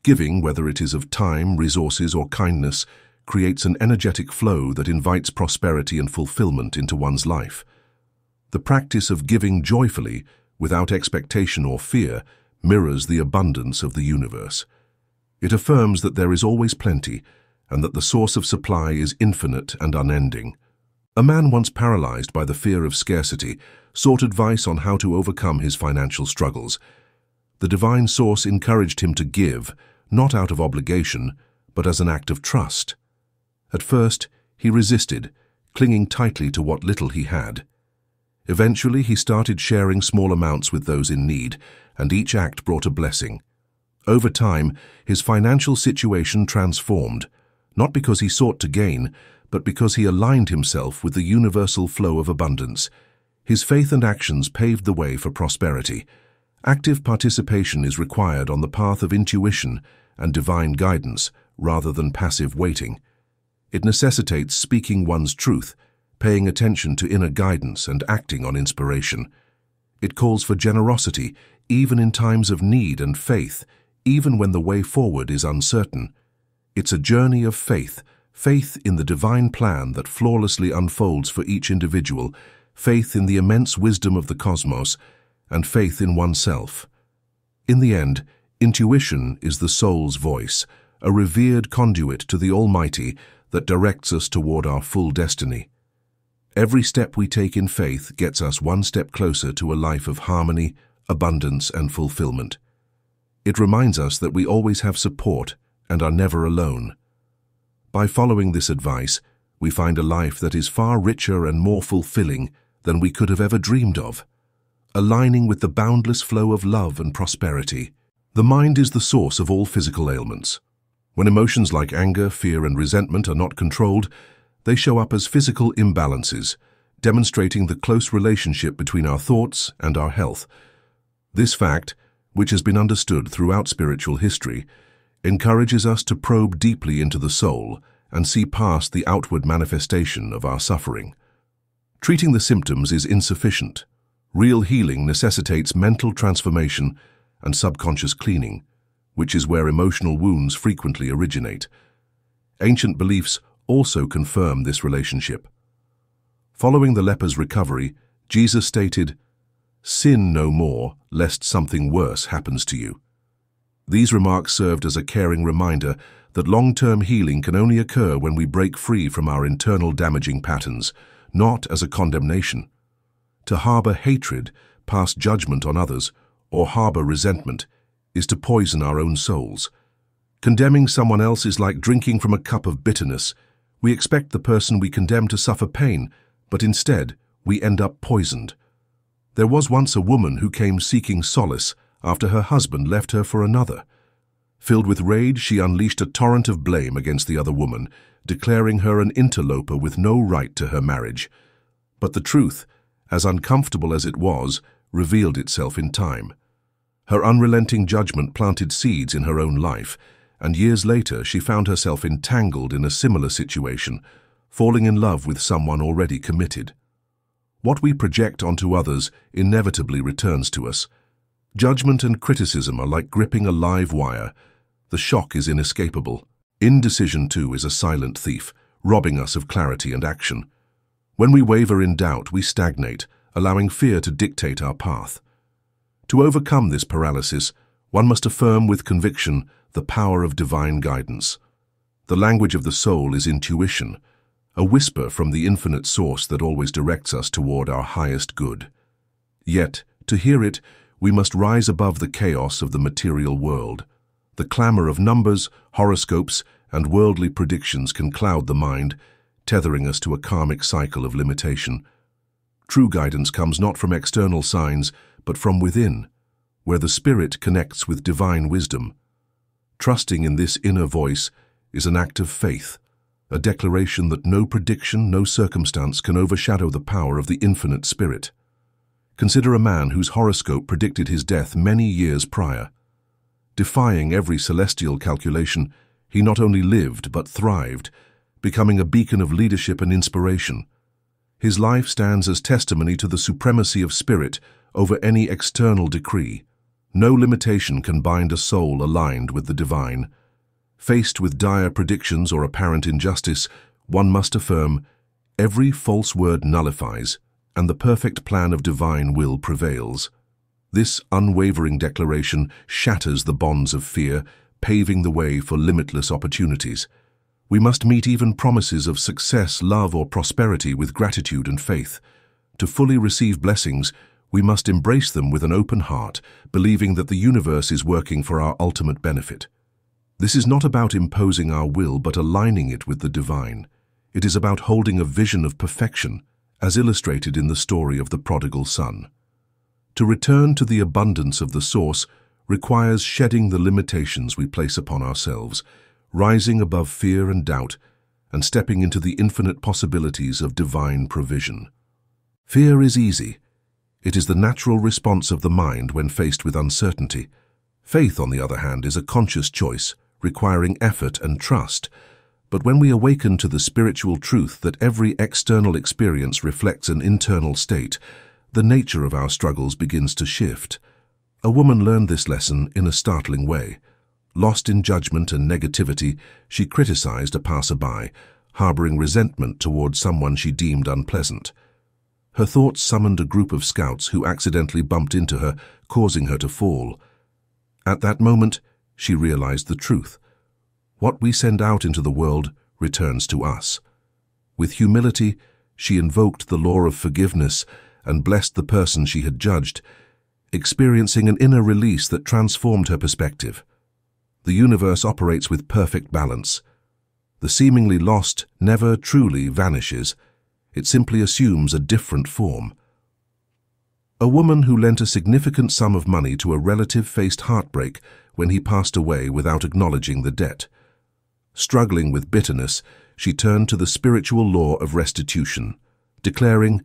Giving, whether it is of time, resources, or kindness, creates an energetic flow that invites prosperity and fulfillment into one's life. The practice of giving joyfully, without expectation or fear, mirrors the abundance of the universe. It affirms that there is always plenty, and that the source of supply is infinite and unending. A man once paralyzed by the fear of scarcity sought advice on how to overcome his financial struggles. The divine source encouraged him to give, not out of obligation, but as an act of trust. At first, he resisted, clinging tightly to what little he had. Eventually, he started sharing small amounts with those in need, and each act brought a blessing. Over time, his financial situation transformed, not because he sought to gain, but because he aligned himself with the universal flow of abundance. His faith and actions paved the way for prosperity. Active participation is required on the path of intuition and divine guidance, rather than passive waiting. It necessitates speaking one's truth, paying attention to inner guidance and acting on inspiration. It calls for generosity, even in times of need, and faith, even when the way forward is uncertain. It's a journey of faith, faith in the divine plan that flawlessly unfolds for each individual, faith in the immense wisdom of the cosmos, and faith in oneself. In the end, intuition is the soul's voice, a revered conduit to the Almighty that directs us toward our full destiny. Every step we take in faith gets us one step closer to a life of harmony, abundance, and fulfillment. It reminds us that we always have support and are never alone. By following this advice, we find a life that is far richer and more fulfilling than we could have ever dreamed of, aligning with the boundless flow of love and prosperity. The mind is the source of all physical ailments. When emotions like anger, fear, and resentment are not controlled, they show up as physical imbalances, demonstrating the close relationship between our thoughts and our health. This fact, which has been understood throughout spiritual history, encourages us to probe deeply into the soul and see past the outward manifestation of our suffering. Treating the symptoms is insufficient. Real healing necessitates mental transformation and subconscious cleaning, which is where emotional wounds frequently originate. Ancient beliefs also confirm this relationship. Following the leper's recovery, Jesus stated, "Sin no more, lest something worse happens to you." These remarks served as a caring reminder that long-term healing can only occur when we break free from our internal damaging patterns, not as a condemnation. To harbor hatred, pass judgment on others, or harbor resentment is to poison our own souls. Condemning someone else is like drinking from a cup of bitterness. We expect the person we condemn to suffer pain, but instead we end up poisoned. There was once a woman who came seeking solace after her husband left her for another. Filled with rage, she unleashed a torrent of blame against the other woman, declaring her an interloper with no right to her marriage. But the truth, as uncomfortable as it was, revealed itself in time. Her unrelenting judgment planted seeds in her own life, and years later she found herself entangled in a similar situation, falling in love with someone already committed. What we project onto others inevitably returns to us. Judgment and criticism are like gripping a live wire. The shock is inescapable. Indecision, too, is a silent thief, robbing us of clarity and action. When we waver in doubt, we stagnate, allowing fear to dictate our path. To overcome this paralysis, one must affirm with conviction the power of divine guidance. The language of the soul is intuition, a whisper from the infinite source that always directs us toward our highest good. Yet, to hear it, we must rise above the chaos of the material world. The clamor of numbers, horoscopes, and worldly predictions can cloud the mind, tethering us to a karmic cycle of limitation. True guidance comes not from external signs, but from within, where the spirit connects with divine wisdom. Trusting in this inner voice is an act of faith, a declaration that no prediction, no circumstance can overshadow the power of the infinite spirit. Consider a man whose horoscope predicted his death many years prior. Defying every celestial calculation, he not only lived but thrived, becoming a beacon of leadership and inspiration. His life stands as testimony to the supremacy of spirit over any external decree. No limitation can bind a soul aligned with the divine. Faced with dire predictions or apparent injustice, one must affirm, every false word nullifies, and the perfect plan of divine will prevails. This unwavering declaration shatters the bonds of fear, paving the way for limitless opportunities. We must meet even promises of success, love, or prosperity with gratitude and faith. To fully receive blessings, we must embrace them with an open heart, believing that the universe is working for our ultimate benefit. This is not about imposing our will but aligning it with the divine. It is about holding a vision of perfection, as illustrated in the story of the prodigal son. To return to the abundance of the source requires shedding the limitations we place upon ourselves, rising above fear and doubt, and stepping into the infinite possibilities of divine provision. Fear is easy. It is the natural response of the mind when faced with uncertainty. Faith, on the other hand, is a conscious choice, requiring effort and trust. But when we awaken to the spiritual truth that every external experience reflects an internal state, the nature of our struggles begins to shift. A woman learned this lesson in a startling way. Lost in judgment and negativity, she criticized a passerby, harboring resentment towards someone she deemed unpleasant. Her thoughts summoned a group of scouts who accidentally bumped into her, causing her to fall. At that moment, she realized the truth. What we send out into the world returns to us. With humility, she invoked the law of forgiveness and blessed the person she had judged, experiencing an inner release that transformed her perspective. The universe operates with perfect balance. The seemingly lost never truly vanishes. It simply assumes a different form. A woman who lent a significant sum of money to a relative faced heartbreak when he passed away without acknowledging the debt. Struggling with bitterness, she turned to the spiritual law of restitution, declaring,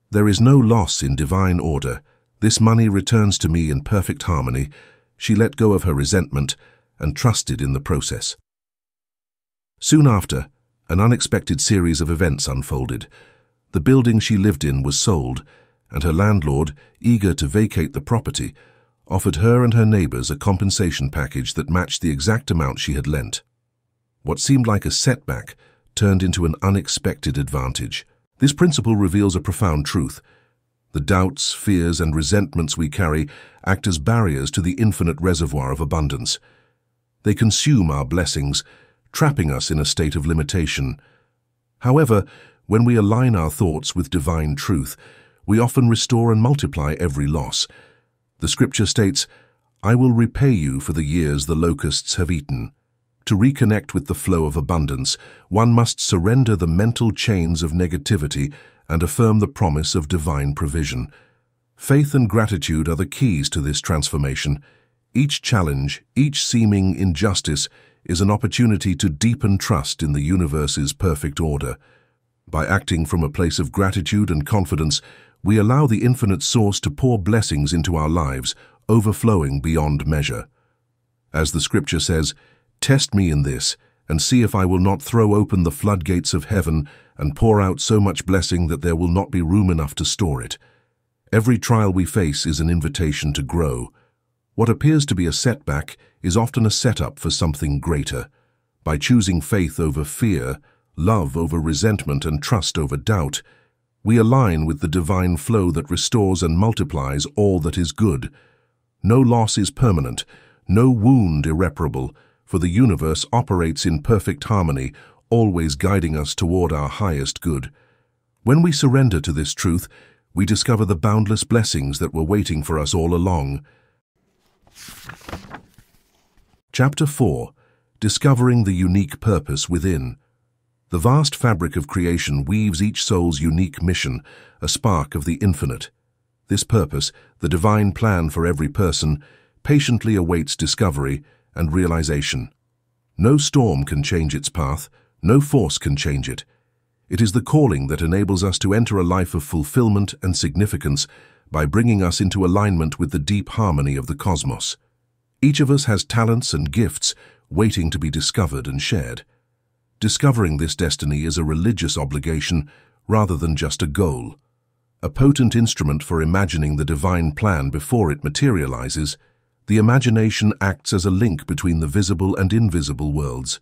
"There is no loss in divine order. This money returns to me in perfect harmony." She let go of her resentment and trusted in the process. Soon after, an unexpected series of events unfolded. The building she lived in was sold, and her landlord, eager to vacate the property, offered her and her neighbors a compensation package that matched the exact amount she had lent. What seemed like a setback turned into an unexpected advantage. This principle reveals a profound truth. The doubts, fears, and resentments we carry act as barriers to the infinite reservoir of abundance. They consume our blessings, trapping us in a state of limitation. However, when we align our thoughts with divine truth, we often restore and multiply every loss. The scripture states, "I will repay you for the years the locusts have eaten." To reconnect with the flow of abundance, one must surrender the mental chains of negativity and affirm the promise of divine provision. Faith and gratitude are the keys to this transformation. Each challenge, each seeming injustice, is an opportunity to deepen trust in the universe's perfect order. By acting from a place of gratitude and confidence, we allow the infinite source to pour blessings into our lives, overflowing beyond measure. As the scripture says, "Test me in this, and see if I will not throw open the floodgates of heaven and pour out so much blessing that there will not be room enough to store it." Every trial we face is an invitation to grow. What appears to be a setback is often a setup for something greater. By choosing faith over fear, love over resentment, and trust over doubt, we align with the divine flow that restores and multiplies all that is good. No loss is permanent, no wound irreparable, for the universe operates in perfect harmony, always guiding us toward our highest good. When we surrender to this truth, we discover the boundless blessings that were waiting for us all along. Chapter 4. Discovering the unique purpose within. The vast fabric of creation weaves each soul's unique mission, a spark of the infinite. This purpose, the divine plan for every person, patiently awaits discovery and realization. No storm can change its path, no force can change it. It is the calling that enables us to enter a life of fulfillment and significance by bringing us into alignment with the deep harmony of the cosmos. Each of us has talents and gifts waiting to be discovered and shared. Discovering this destiny is a religious obligation rather than just a goal. A potent instrument for imagining the divine plan before it materializes, the imagination acts as a link between the visible and invisible worlds.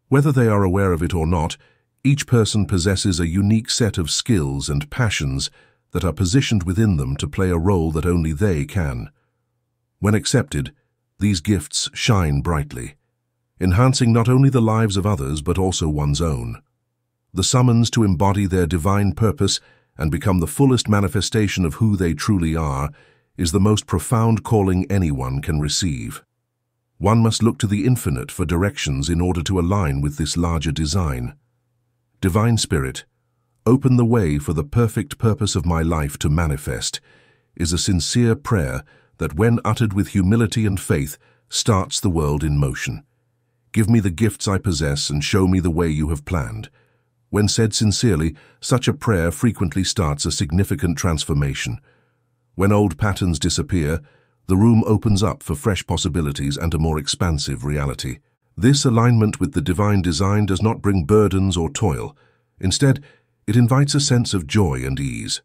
Whether they are aware of it or not, each person possesses a unique set of skills and passions that are positioned within them to play a role that only they can. When accepted, these gifts shine brightly, enhancing not only the lives of others but also one's own. The summons to embody their divine purpose and become the fullest manifestation of who they truly are is the most profound calling anyone can receive. One must look to the infinite for directions in order to align with this larger design. Divine Spirit, open the way for the perfect purpose of my life to manifest, is a sincere prayer that, when uttered with humility and faith, starts the world in motion. Give me the gifts I possess and show me the way you have planned. When said sincerely, such a prayer frequently starts a significant transformation. When old patterns disappear, the room opens up for fresh possibilities and a more expansive reality. This alignment with the divine design does not bring burdens or toil. Instead, it invites a sense of joy and ease.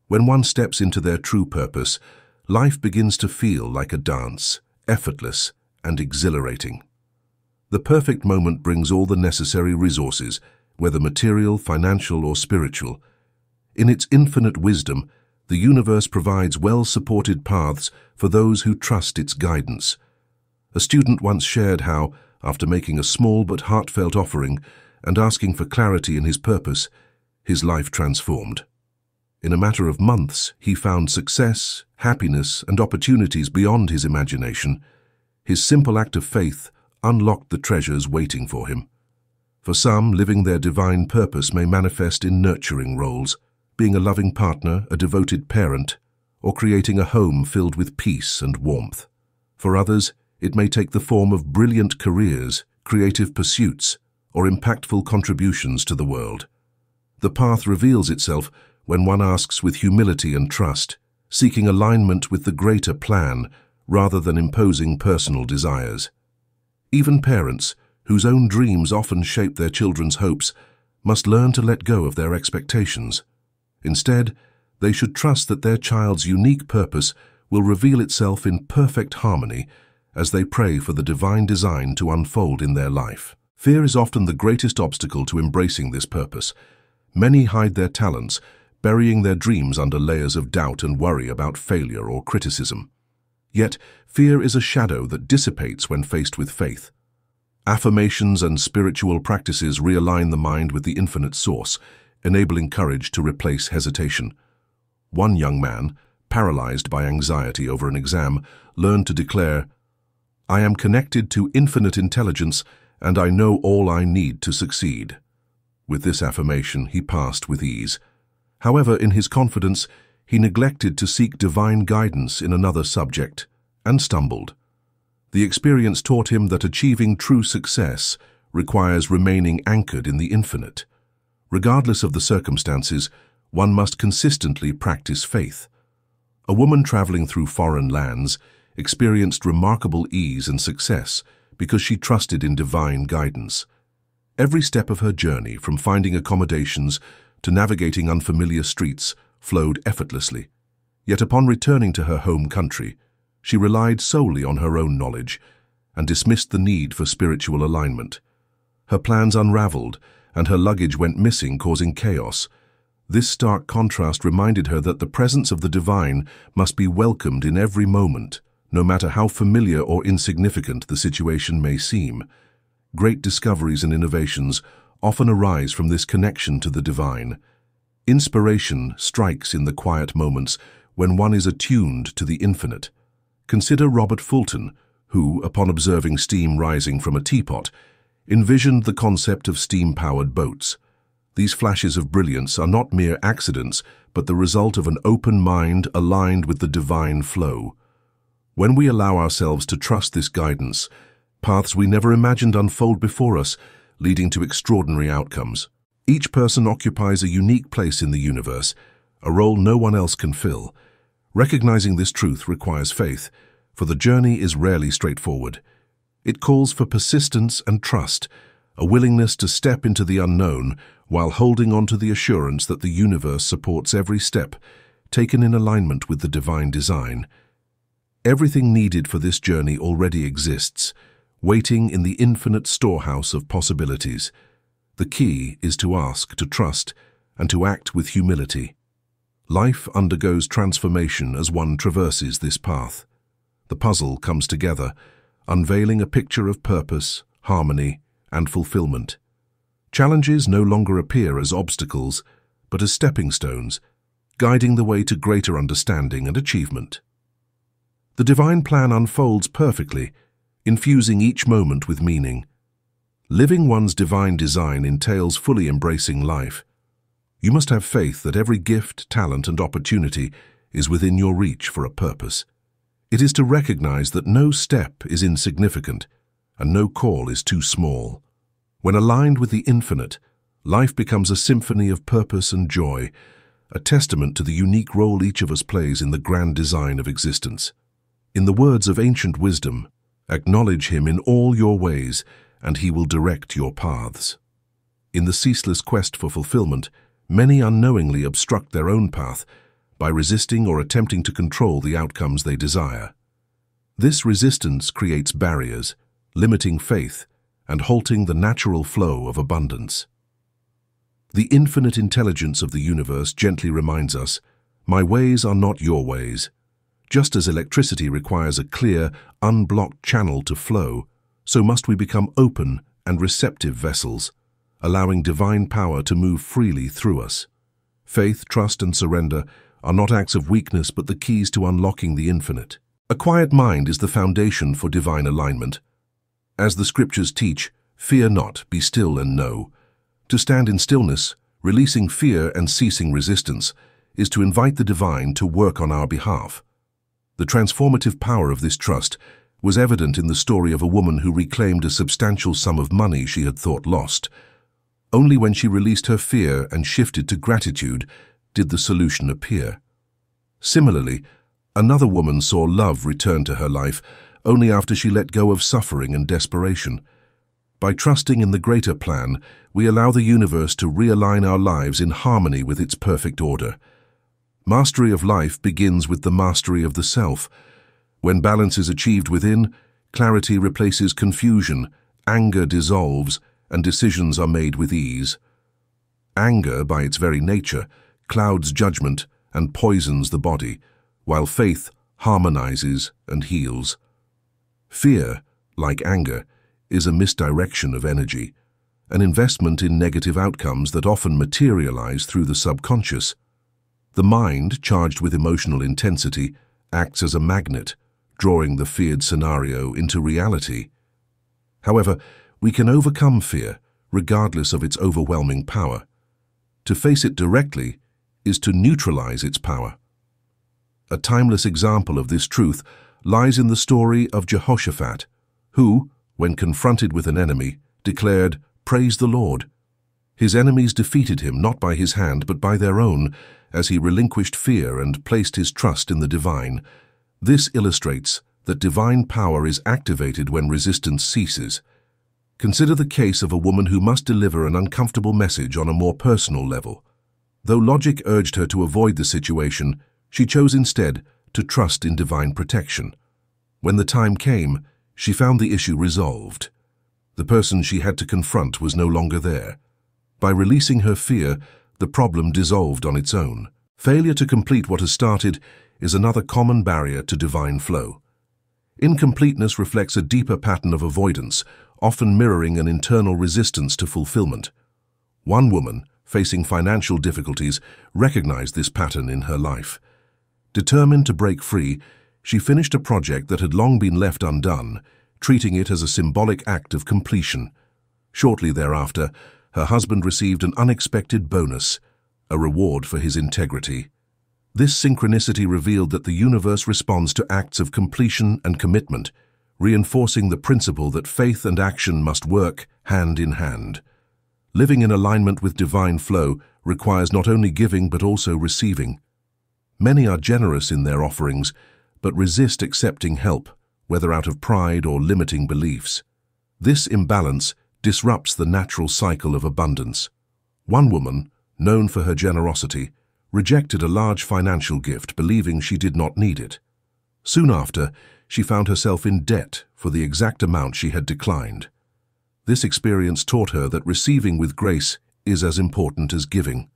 When one steps into their true purpose, life begins to feel like a dance, effortless and exhilarating. The perfect moment brings all the necessary resources, whether material, financial, or spiritual. In its infinite wisdom, the universe provides well-supported paths for those who trust its guidance. A student once shared how, after making a small but heartfelt offering and asking for clarity in his purpose, his life transformed. In a matter of months, he found success, happiness, and opportunities beyond his imagination. His simple act of faith unlocked the treasures waiting for him. For some, living their divine purpose may manifest in nurturing roles, being a loving partner, a devoted parent, or creating a home filled with peace and warmth. For others, it may take the form of brilliant careers, creative pursuits, or impactful contributions to the world. The path reveals itself when one asks with humility and trust, seeking alignment with the greater plan rather than imposing personal desires. Even parents, whose own dreams often shape their children's hopes, must learn to let go of their expectations. Instead, they should trust that their child's unique purpose will reveal itself in perfect harmony as they pray for the divine design to unfold in their life. Fear is often the greatest obstacle to embracing this purpose. Many hide their talents, burying their dreams under layers of doubt and worry about failure or criticism. Yet, fear is a shadow that dissipates when faced with faith. Affirmations and spiritual practices realign the mind with the infinite source, enabling courage to replace hesitation. One young man, paralyzed by anxiety over an exam, learned to declare, "I am connected to infinite intelligence, and I know all I need to succeed." With this affirmation, he passed with ease. However, in his confidence, he neglected to seek divine guidance in another subject, and stumbled. The experience taught him that achieving true success requires remaining anchored in the infinite. Regardless of the circumstances, one must consistently practice faith. A woman traveling through foreign lands experienced remarkable ease and success because she trusted in divine guidance. Every step of her journey, from finding accommodations to navigating unfamiliar streets, flowed effortlessly. Yet upon returning to her home country, she relied solely on her own knowledge and dismissed the need for spiritual alignment. Her plans unraveled, and her luggage went missing, causing chaos. This stark contrast reminded her that the presence of the divine must be welcomed in every moment, no matter how familiar or insignificant the situation may seem. Great discoveries and innovations often arise from this connection to the divine. Inspiration strikes in the quiet moments when one is attuned to the infinite. Consider Robert Fulton, who, upon observing steam rising from a teapot, envisioned the concept of steam-powered boats. These flashes of brilliance are not mere accidents, but the result of an open mind aligned with the divine flow. When we allow ourselves to trust this guidance, paths we never imagined unfold before us, leading to extraordinary outcomes. Each person occupies a unique place in the universe, a role no one else can fill. Recognizing this truth requires faith, for the journey is rarely straightforward. It calls for persistence and trust, a willingness to step into the unknown while holding on to the assurance that the universe supports every step, taken in alignment with the divine design. Everything needed for this journey already exists, waiting in the infinite storehouse of possibilities. The key is to ask, to trust, and to act with humility. Life undergoes transformation as one traverses this path. The puzzle comes together, unveiling a picture of purpose, harmony, and fulfillment. Challenges no longer appear as obstacles, but as stepping stones, guiding the way to greater understanding and achievement. The divine plan unfolds perfectly, infusing each moment with meaning. Living one's divine design entails fully embracing life. You must have faith that every gift, talent, and opportunity is within your reach for a purpose. It is to recognize that no step is insignificant and no call is too small. When aligned with the infinite, life becomes a symphony of purpose and joy, a testament to the unique role each of us plays in the grand design of existence. In the words of ancient wisdom, acknowledge him in all your ways, and he will direct your paths. In the ceaseless quest for fulfillment, many unknowingly obstruct their own path by resisting or attempting to control the outcomes they desire. This resistance creates barriers, limiting faith and halting the natural flow of abundance. The infinite intelligence of the universe gently reminds us, "My ways are not your ways." Just as electricity requires a clear, unblocked channel to flow, so must we become open and receptive vessels, allowing divine power to move freely through us. Faith, trust, and surrender are not acts of weakness but the keys to unlocking the infinite. A quiet mind is the foundation for divine alignment. As the scriptures teach, fear not, be still and know. To stand in stillness, releasing fear and ceasing resistance, is to invite the divine to work on our behalf. The transformative power of this trust was evident in the story of a woman who reclaimed a substantial sum of money she had thought lost. Only when she released her fear and shifted to gratitude did the solution appear. Similarly, another woman saw love return to her life only after she let go of suffering and desperation. By trusting in the greater plan, we allow the universe to realign our lives in harmony with its perfect order. Mastery of life begins with the mastery of the self. When balance is achieved within, clarity replaces confusion, anger dissolves, and decisions are made with ease. Anger, by its very nature, clouds judgment and poisons the body, while faith harmonizes and heals. Fear, like anger, is a misdirection of energy, an investment in negative outcomes that often materialize through the subconscious. The mind, charged with emotional intensity, acts as a magnet, drawing the feared scenario into reality. However, we can overcome fear, regardless of its overwhelming power. To face it directly is to neutralize its power. A timeless example of this truth lies in the story of Jehoshaphat, who, when confronted with an enemy, declared, "Praise the Lord." His enemies defeated him not by his hand but by their own, as he relinquished fear and placed his trust in the divine. This illustrates that divine power is activated when resistance ceases. Consider the case of a woman who must deliver an uncomfortable message on a more personal level. Though logic urged her to avoid the situation, she chose instead to trust in divine protection. When the time came, she found the issue resolved. The person she had to confront was no longer there. By releasing her fear, the problem dissolved on its own. Failure to complete what has started is another common barrier to divine flow. Incompleteness reflects a deeper pattern of avoidance, often mirroring an internal resistance to fulfillment. One woman, facing financial difficulties, recognized this pattern in her life. Determined to break free, she finished a project that had long been left undone, treating it as a symbolic act of completion. Shortly thereafter, her husband received an unexpected bonus, a reward for his integrity. This synchronicity revealed that the universe responds to acts of completion and commitment, reinforcing the principle that faith and action must work hand in hand. Living in alignment with divine flow requires not only giving but also receiving. Many are generous in their offerings, but resist accepting help, whether out of pride or limiting beliefs. This imbalance disrupts the natural cycle of abundance. One woman, known for her generosity, rejected a large financial gift, believing she did not need it. Soon after, she found herself in debt for the exact amount she had declined. This experience taught her that receiving with grace is as important as giving.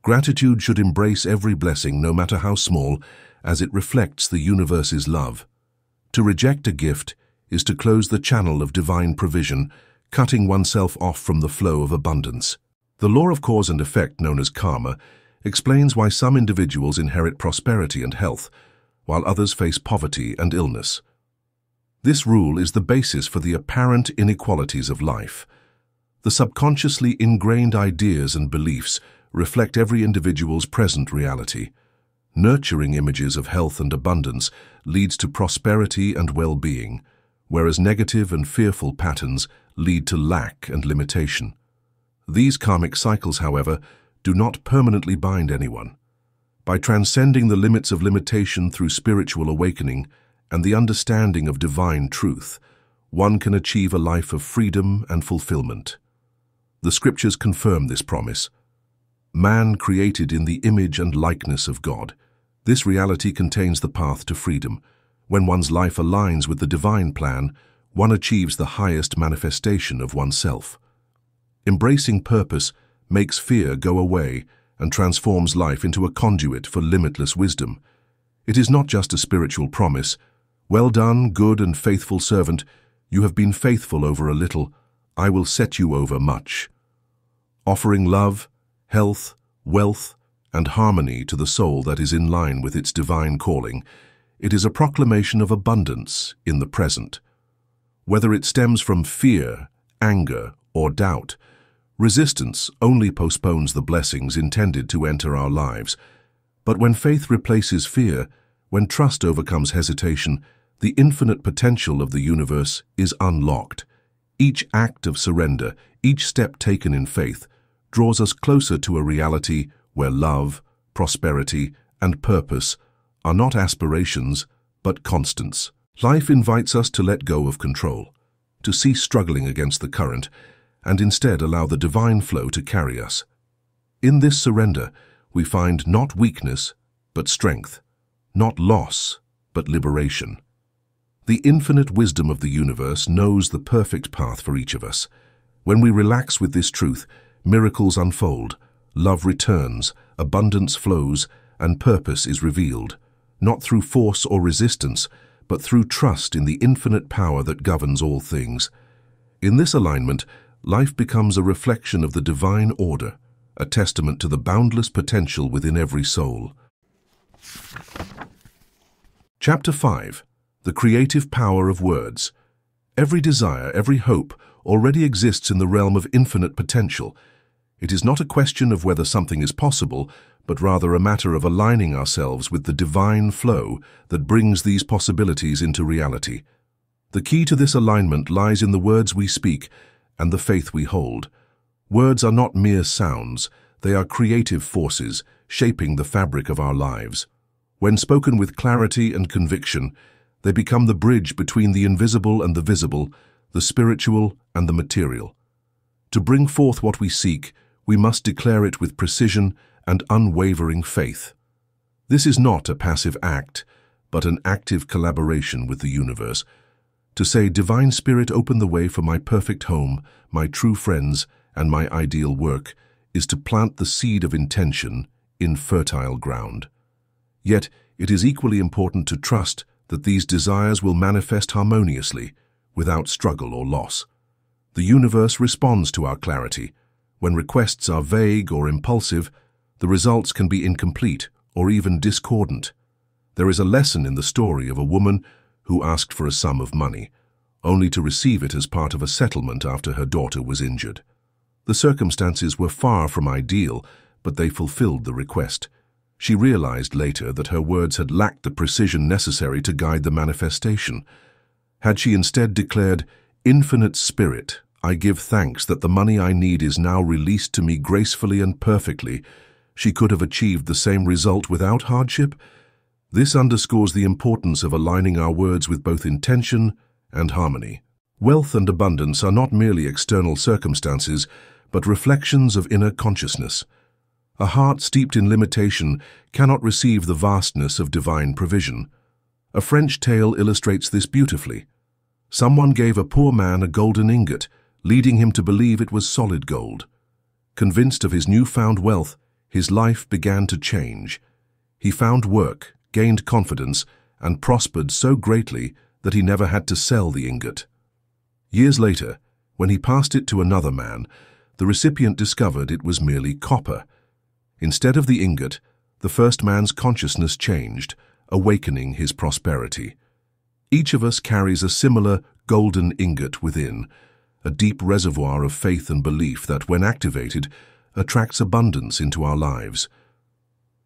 Gratitude should embrace every blessing, no matter how small, as it reflects the universe's love. To reject a gift is to close the channel of divine provision, cutting oneself off from the flow of abundance. The law of cause and effect, known as karma, explains why some individuals inherit prosperity and health, while others face poverty and illness. This rule is the basis for the apparent inequalities of life. The subconsciously ingrained ideas and beliefs reflect every individual's present reality. Nurturing images of health and abundance leads to prosperity and well-being, whereas negative and fearful patterns lead to lack and limitation. These karmic cycles, however, do not permanently bind anyone. By transcending the limits of limitation through spiritual awakening and the understanding of divine truth, one can achieve a life of freedom and fulfillment. The scriptures confirm this promise. Man created in the image and likeness of God. This reality contains the path to freedom. When one's life aligns with the divine plan, one achieves the highest manifestation of oneself. Embracing purpose makes fear go away and transforms life into a conduit for limitless wisdom. It is not just a spiritual promise. Well done, good and faithful servant. You have been faithful over a little. I will set you over much. Offering love, health, wealth, and harmony to the soul that is in line with its divine calling, it is a proclamation of abundance in the present. Whether it stems from fear, anger, or doubt, resistance only postpones the blessings intended to enter our lives. But when faith replaces fear, when trust overcomes hesitation, the infinite potential of the universe is unlocked. Each act of surrender, each step taken in faith, draws us closer to a reality where love, prosperity, and purpose are not aspirations, but constants. Life invites us to let go of control, to cease struggling against the current, and instead allow the divine flow to carry us. In this surrender, we find not weakness, but strength, not loss, but liberation. The infinite wisdom of the universe knows the perfect path for each of us. When we relax with this truth, miracles unfold, love returns, abundance flows, and purpose is revealed, not through force or resistance, but through trust in the infinite power that governs all things. In this alignment, life becomes a reflection of the divine order, a testament to the boundless potential within every soul. Chapter 5. The Creative Power of Words. Every desire, every hope already exists in the realm of infinite potential. It is not a question of whether something is possible, but rather a matter of aligning ourselves with the divine flow that brings these possibilities into reality. The key to this alignment lies in the words we speak and the faith we hold. Words are not mere sounds, they are creative forces shaping the fabric of our lives. When spoken with clarity and conviction, they become the bridge between the invisible and the visible, the spiritual and the material. To bring forth what we seek, we must declare it with precision and unwavering faith. This is not a passive act, but an active collaboration with the universe. To say, "Divine Spirit, open the way for my perfect home, my true friends, and my ideal work," is to plant the seed of intention in fertile ground. Yet, it is equally important to trust that these desires will manifest harmoniously, without struggle or loss. The universe responds to our clarity. When requests are vague or impulsive, the results can be incomplete or even discordant. There is a lesson in the story of a woman who asked for a sum of money, only to receive it as part of a settlement after her daughter was injured. The circumstances were far from ideal, but they fulfilled the request. She realized later that her words had lacked the precision necessary to guide the manifestation. Had she instead declared, "Infinite Spirit, I give thanks that the money I need is now released to me gracefully and perfectly," she could have achieved the same result without hardship. This underscores the importance of aligning our words with both intention and harmony. Wealth and abundance are not merely external circumstances, but reflections of inner consciousness. A heart steeped in limitation cannot receive the vastness of divine provision. A French tale illustrates this beautifully. Someone gave a poor man a golden ingot, leading him to believe it was solid gold. Convinced of his newfound wealth, his life began to change. He found work, gained confidence, and prospered so greatly that he never had to sell the ingot. Years later, when he passed it to another man, the recipient discovered it was merely copper. Instead of the ingot, the first man's consciousness changed, awakening his prosperity. Each of us carries a similar golden ingot within, a deep reservoir of faith and belief that, when activated, attracts abundance into our lives.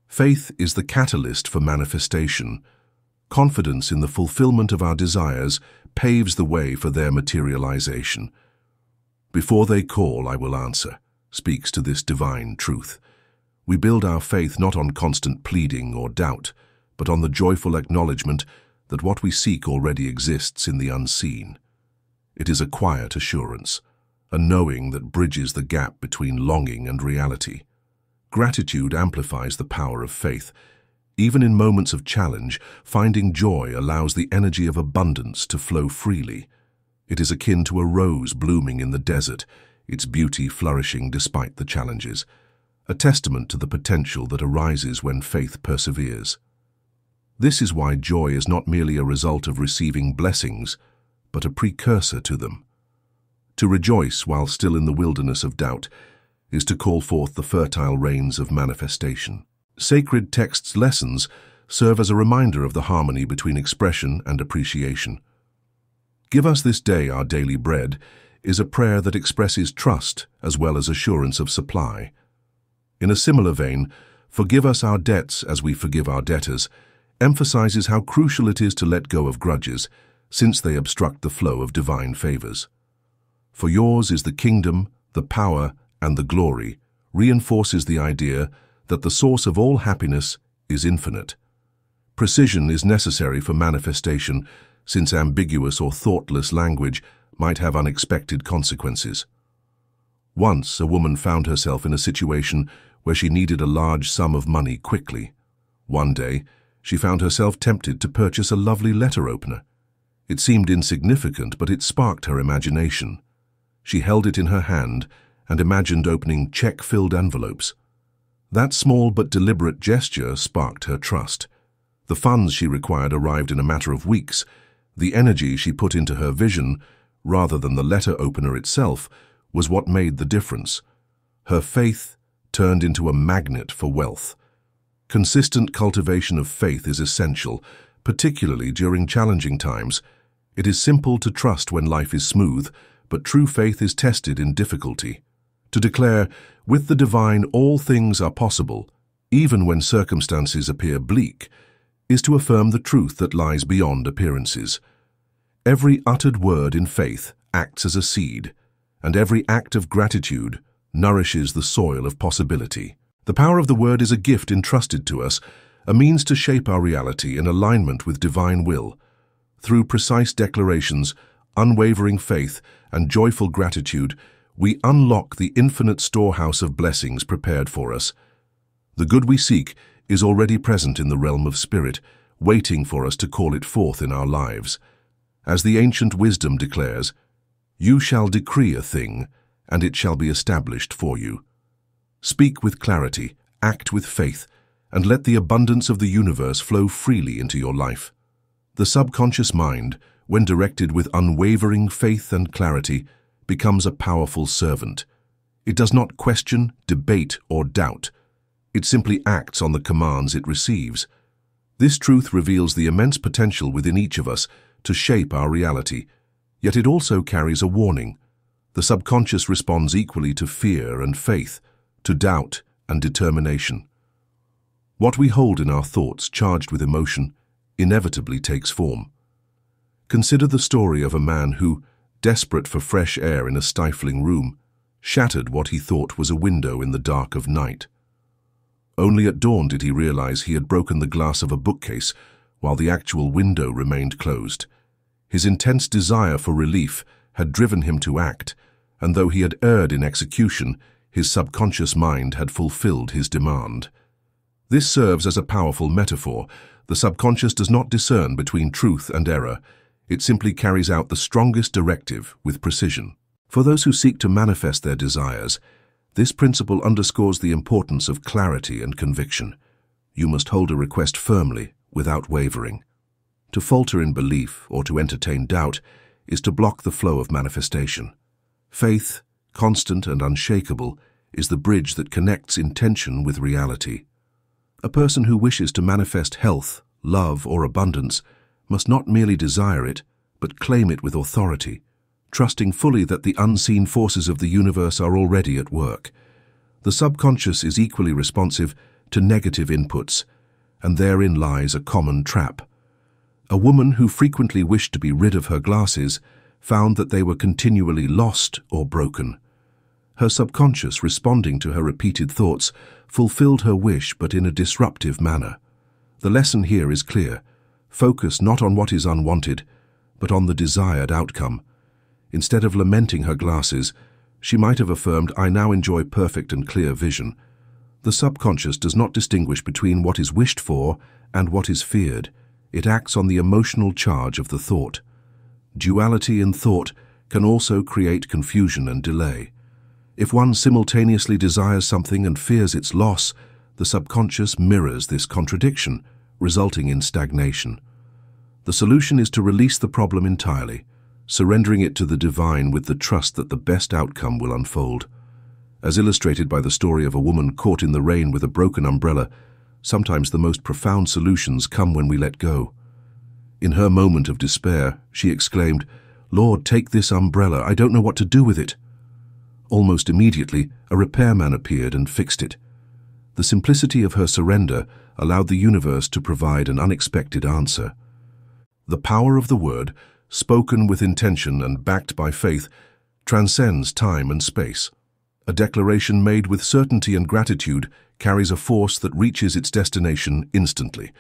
Faith is the catalyst for manifestation. Confidence in the fulfillment of our desires paves the way for their materialization. "Before they call, I will answer," speaks to this divine truth. We build our faith not on constant pleading or doubt, but on the joyful acknowledgement that what we seek already exists in the unseen. It is a quiet assurance, a knowing that bridges the gap between longing and reality. Gratitude amplifies the power of faith. Even in moments of challenge, finding joy allows the energy of abundance to flow freely. It is akin to a rose blooming in the desert, its beauty flourishing despite the challenges, a testament to the potential that arises when faith perseveres. This is why joy is not merely a result of receiving blessings, but a precursor to them. To rejoice while still in the wilderness of doubt is to call forth the fertile rains of manifestation. Sacred texts' lessons serve as a reminder of the harmony between expression and appreciation. "Give us this day our daily bread" is a prayer that expresses trust as well as assurance of supply. In a similar vein, "Forgive us our debts as we forgive our debtors" emphasizes how crucial it is to let go of grudges, since they obstruct the flow of divine favors. "For yours is the kingdom, the power, and the glory" reinforces the idea that the source of all happiness is infinite. Precision is necessary for manifestation, since ambiguous or thoughtless language might have unexpected consequences. Once, a woman found herself in a situation where she needed a large sum of money quickly. One day, she found herself tempted to purchase a lovely letter opener. It seemed insignificant, but it sparked her imagination. She held it in her hand and imagined opening check-filled envelopes. That small but deliberate gesture sparked her trust. The funds she required arrived in a matter of weeks. The energy she put into her vision, rather than the letter opener itself, was what made the difference. Her faith turned into a magnet for wealth. Consistent cultivation of faith is essential, particularly during challenging times. It is simple to trust when life is smooth, but true faith is tested in difficulty. To declare, "With the divine all things are possible," even when circumstances appear bleak, is to affirm the truth that lies beyond appearances. Every uttered word in faith acts as a seed, and every act of gratitude nourishes the soil of possibility. The power of the word is a gift entrusted to us, a means to shape our reality in alignment with divine will. Through precise declarations, unwavering faith, and joyful gratitude, we unlock the infinite storehouse of blessings prepared for us. The good we seek is already present in the realm of spirit, waiting for us to call it forth in our lives. As the ancient wisdom declares, "You shall decree a thing, and it shall be established for you." Speak with clarity, act with faith, and let the abundance of the universe flow freely into your life. The subconscious mind, when directed with unwavering faith and clarity, becomes a powerful servant. It does not question, debate, or doubt. It simply acts on the commands it receives. This truth reveals the immense potential within each of us to shape our reality, yet it also carries a warning. The subconscious responds equally to fear and faith, to doubt and determination. What we hold in our thoughts, charged with emotion, inevitably takes form. Consider the story of a man who, desperate for fresh air in a stifling room, shattered what he thought was a window in the dark of night. Only at dawn did he realize he had broken the glass of a bookcase while the actual window remained closed. His intense desire for relief had driven him to act, and though he had erred in execution, his subconscious mind had fulfilled his demand. This serves as a powerful metaphor. The subconscious does not discern between truth and error. It simply carries out the strongest directive with precision. For those who seek to manifest their desires, this principle underscores the importance of clarity and conviction. You must hold a request firmly, without wavering. To falter in belief or to entertain doubt is to block the flow of manifestation. Faith, constant and unshakable, is the bridge that connects intention with reality. A person who wishes to manifest health, love, or abundance must not merely desire it, but claim it with authority, trusting fully that the unseen forces of the universe are already at work. The subconscious is equally responsive to negative inputs, and therein lies a common trap. A woman who frequently wished to be rid of her glasses found that they were continually lost or broken. Her subconscious, responding to her repeated thoughts, fulfilled her wish but in a disruptive manner. The lesson here is clear. Focus not on what is unwanted, but on the desired outcome. Instead of lamenting her glasses, she might have affirmed, "I now enjoy perfect and clear vision." The subconscious does not distinguish between what is wished for and what is feared. It acts on the emotional charge of the thought. Duality in thought can also create confusion and delay. If one simultaneously desires something and fears its loss, the subconscious mirrors this contradiction, resulting in stagnation. The solution is to release the problem entirely, surrendering it to the divine with the trust that the best outcome will unfold. As illustrated by the story of a woman caught in the rain with a broken umbrella, sometimes the most profound solutions come when we let go. In her moment of despair, she exclaimed, "Lord, take this umbrella, I don't know what to do with it." Almost immediately, a repairman appeared and fixed it. The simplicity of her surrender allowed the universe to provide an unexpected answer. The power of the word, spoken with intention and backed by faith, transcends time and space. A declaration made with certainty and gratitude carries a force that reaches its destination instantly.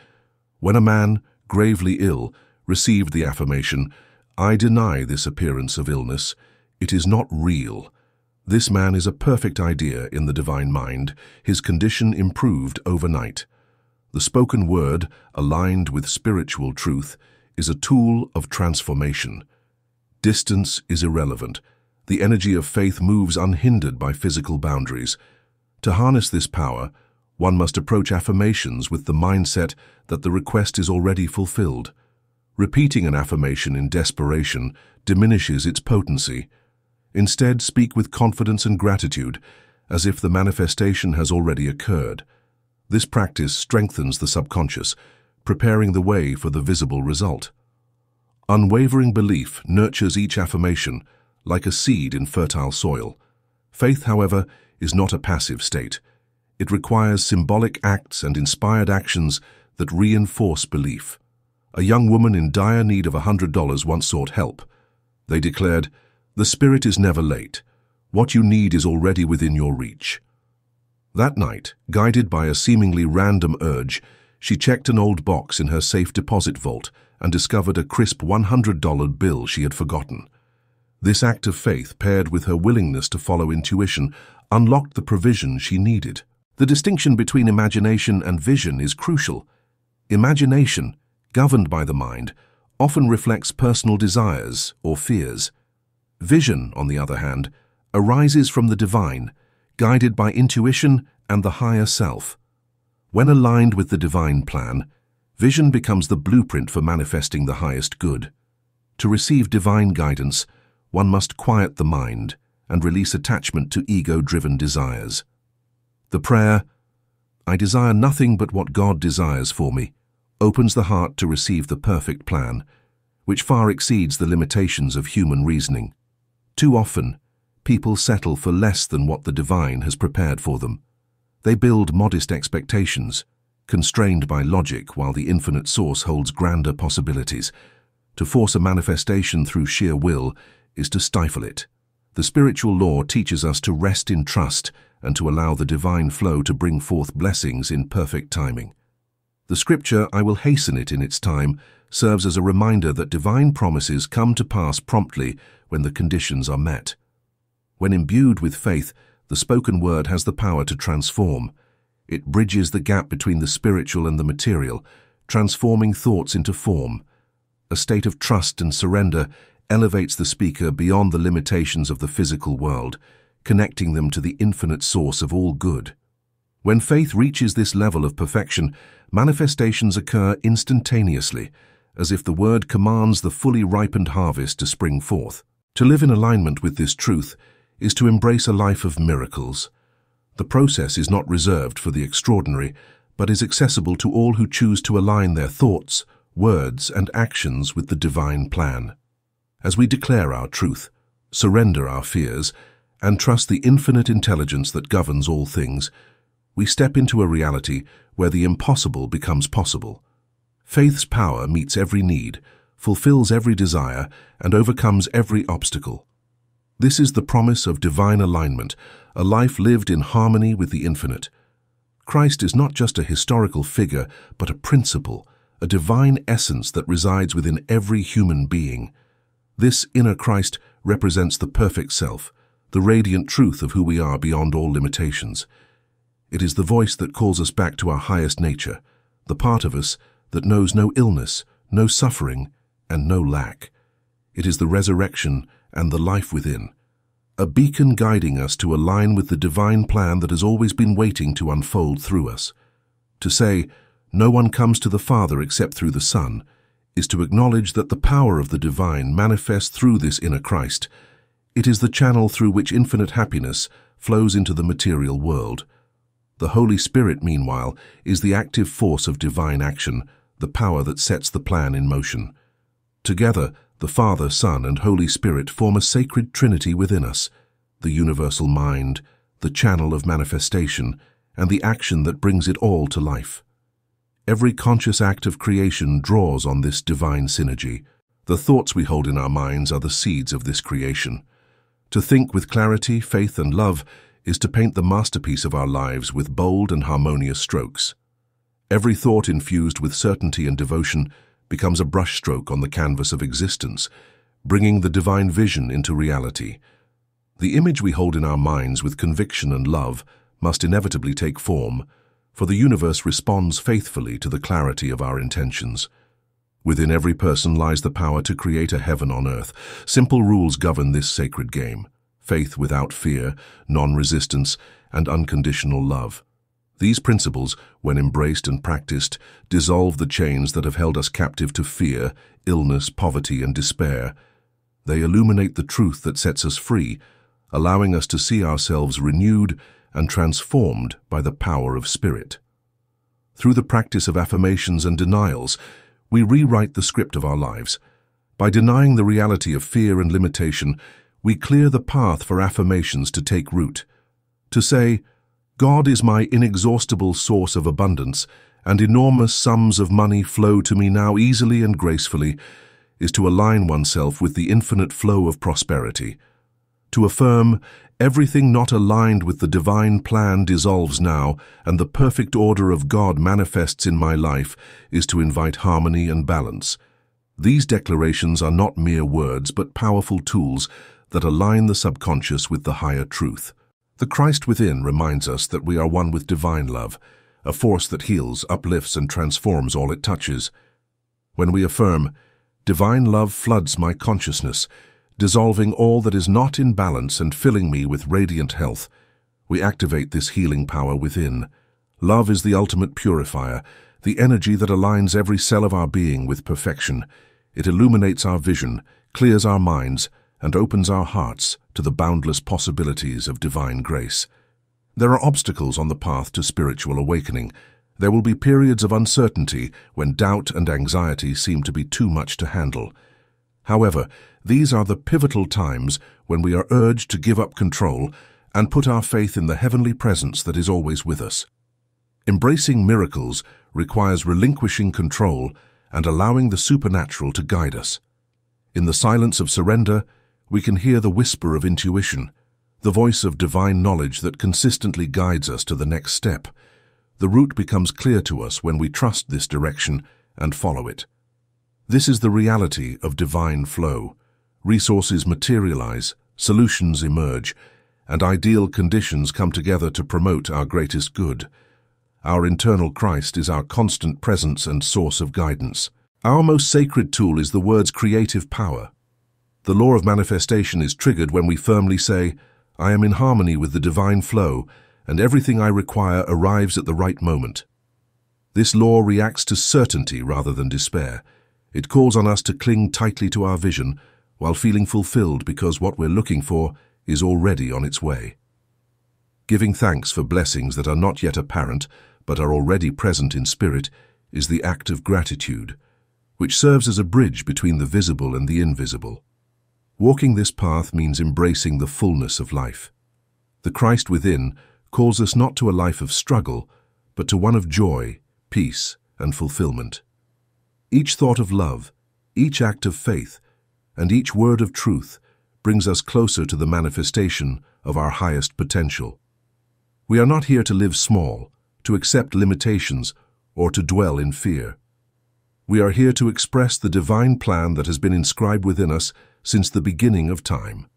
When a man, gravely ill, received the affirmation, "I deny this appearance of illness. It is not real. This man is a perfect idea in the divine mind. His condition improved overnight." The spoken word, aligned with spiritual truth, is a tool of transformation. Distance is irrelevant. The energy of faith moves unhindered by physical boundaries. To harness this power, one must approach affirmations with the mindset that the request is already fulfilled. Repeating an affirmation in desperation diminishes its potency. Instead, speak with confidence and gratitude, as if the manifestation has already occurred. This practice strengthens the subconscious, preparing the way for the visible result. Unwavering belief nurtures each affirmation, like a seed in fertile soil. Faith, however, is not a passive state. It requires symbolic acts and inspired actions that reinforce belief. A young woman in dire need of $100 once sought help. They declared, "The Spirit is never late. What you need is already within your reach." That night, guided by a seemingly random urge, she checked an old box in her safe deposit vault and discovered a crisp $100 bill she had forgotten. This act of faith, paired with her willingness to follow intuition, unlocked the provision she needed. The distinction between imagination and vision is crucial. Imagination, governed by the mind, often reflects personal desires or fears. Vision, on the other hand, arises from the divine, guided by intuition and the higher self. When aligned with the divine plan, vision becomes the blueprint for manifesting the highest good. To receive divine guidance, one must quiet the mind and release attachment to ego-driven desires. The prayer, "I desire nothing but what God desires for me," opens the heart to receive the perfect plan, which far exceeds the limitations of human reasoning. Too often, people settle for less than what the divine has prepared for them. They build modest expectations, constrained by logic, while the infinite source holds grander possibilities. To force a manifestation through sheer will is to stifle it. The spiritual law teaches us to rest in trust and to allow the divine flow to bring forth blessings in perfect timing. The scripture, "I will hasten it in its time," serves as a reminder that divine promises come to pass promptly when the conditions are met. When imbued with faith, the spoken word has the power to transform. It bridges the gap between the spiritual and the material, transforming thoughts into form. A state of trust and surrender elevates the speaker beyond the limitations of the physical world, connecting them to the infinite source of all good. When faith reaches this level of perfection, manifestations occur instantaneously, as if the word commands the fully ripened harvest to spring forth. To live in alignment with this truth is to embrace a life of miracles. The process is not reserved for the extraordinary, but is accessible to all who choose to align their thoughts, words, and actions with the divine plan. As we declare our truth, surrender our fears, and trust the infinite intelligence that governs all things, we step into a reality where the impossible becomes possible. Faith's power meets every need, fulfills every desire, and overcomes every obstacle. This is the promise of divine alignment, a life lived in harmony with the infinite. Christ is not just a historical figure, but a principle, a divine essence that resides within every human being. This inner Christ represents the perfect self, the radiant truth of who we are beyond all limitations. It is the voice that calls us back to our highest nature, the part of us that knows no illness, no suffering, and no lack. It is the resurrection and the life within, a beacon guiding us to align with the divine plan that has always been waiting to unfold through us. To say, "No one comes to the Father except through the Son," is to acknowledge that the power of the divine manifests through this inner Christ. It is the channel through which infinite happiness flows into the material world. The Holy Spirit, meanwhile, is the active force of divine action, the power that sets the plan in motion. Together, the Father, Son, and Holy Spirit form a sacred trinity within us, the universal mind, the channel of manifestation, and the action that brings it all to life. Every conscious act of creation draws on this divine synergy. The thoughts we hold in our minds are the seeds of this creation. To think with clarity, faith, and love is to paint the masterpiece of our lives with bold and harmonious strokes. Every thought infused with certainty and devotion becomes a brushstroke on the canvas of existence, bringing the divine vision into reality. The image we hold in our minds with conviction and love must inevitably take form, for the universe responds faithfully to the clarity of our intentions. Within every person lies the power to create a heaven on earth. Simple rules govern this sacred game: faith without fear, non-resistance, and unconditional love. These principles, when embraced and practiced, dissolve the chains that have held us captive to fear, illness, poverty, and despair. They illuminate the truth that sets us free, allowing us to see ourselves renewed and transformed by the power of spirit. Through the practice of affirmations and denials, we rewrite the script of our lives. By denying the reality of fear and limitation, we clear the path for affirmations to take root. To say, "God is my inexhaustible source of abundance, and enormous sums of money flow to me now easily and gracefully," is to align oneself with the infinite flow of prosperity. To affirm, "Everything not aligned with the divine plan dissolves now, and the perfect order of God manifests in my life," is to invite harmony and balance. These declarations are not mere words, but powerful tools that align the subconscious with the higher truth. The Christ within reminds us that we are one with divine love, a force that heals, uplifts, and transforms all it touches. When we affirm, "Divine love floods my consciousness, dissolving all that is not in balance and filling me with radiant health," we activate this healing power within. Love is the ultimate purifier, the energy that aligns every cell of our being with perfection. It illuminates our vision, clears our minds, and opens our hearts to the boundless possibilities of divine grace. There are obstacles on the path to spiritual awakening. There will be periods of uncertainty when doubt and anxiety seem to be too much to handle. However, these are the pivotal times when we are urged to give up control and put our faith in the heavenly presence that is always with us. Embracing miracles requires relinquishing control and allowing the supernatural to guide us. In the silence of surrender, we can hear the whisper of intuition, the voice of divine knowledge that consistently guides us to the next step. The route becomes clear to us when we trust this direction and follow it. This is the reality of divine flow. Resources materialize, solutions emerge, and ideal conditions come together to promote our greatest good. Our internal Christ is our constant presence and source of guidance. Our most sacred tool is the word's creative power. The law of manifestation is triggered when we firmly say, "I am in harmony with the divine flow, and everything I require arrives at the right moment." This law reacts to certainty rather than despair. It calls on us to cling tightly to our vision while feeling fulfilled because what we're looking for is already on its way. Giving thanks for blessings that are not yet apparent but are already present in spirit is the act of gratitude. which serves as a bridge between the visible and the invisible. Walking this path means embracing the fullness of life. The Christ within calls us not to a life of struggle, but to one of joy, peace, and fulfillment. Each thought of love, each act of faith, and each word of truth brings us closer to the manifestation of our highest potential. We are not here to live small, to accept limitations, or to dwell in fear. We are here to express the divine plan that has been inscribed within us since the beginning of time.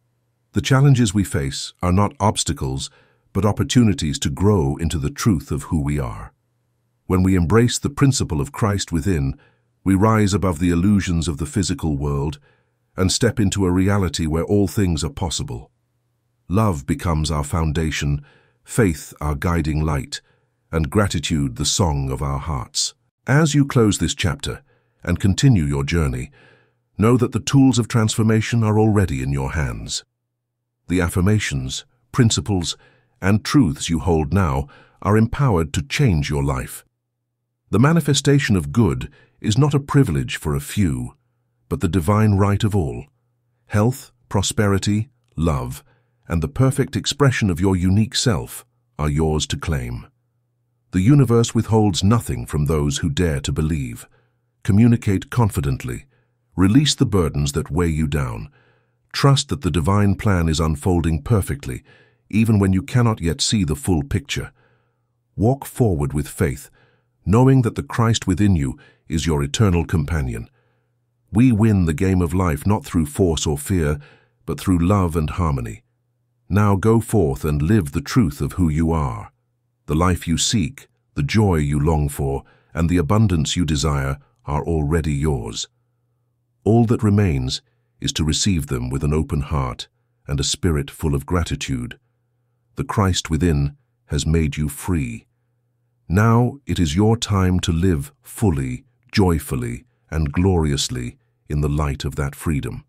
The challenges we face are not obstacles, but opportunities to grow into the truth of who we are. When we embrace the principle of Christ within, we rise above the illusions of the physical world and step into a reality where all things are possible. Love becomes our foundation, faith our guiding light, and gratitude the song of our hearts. As you close this chapter and continue your journey, know that the tools of transformation are already in your hands. The affirmations, principles, and truths you hold now are empowered to change your life. The manifestation of good is not a privilege for a few, but the divine right of all. Health, prosperity, love, and the perfect expression of your unique self are yours to claim. The universe withholds nothing from those who dare to believe. Communicate confidently. Release the burdens that weigh you down. Trust that the divine plan is unfolding perfectly, even when you cannot yet see the full picture. Walk forward with faith, knowing that the Christ within you is your eternal companion. We win the game of life not through force or fear, but through love and harmony. Now go forth and live the truth of who you are. The life you seek, the joy you long for, and the abundance you desire are already yours. All that remains is to receive them with an open heart and a spirit full of gratitude. The Christ within has made you free. Now it is your time to live fully, joyfully, and gloriously in the light of that freedom.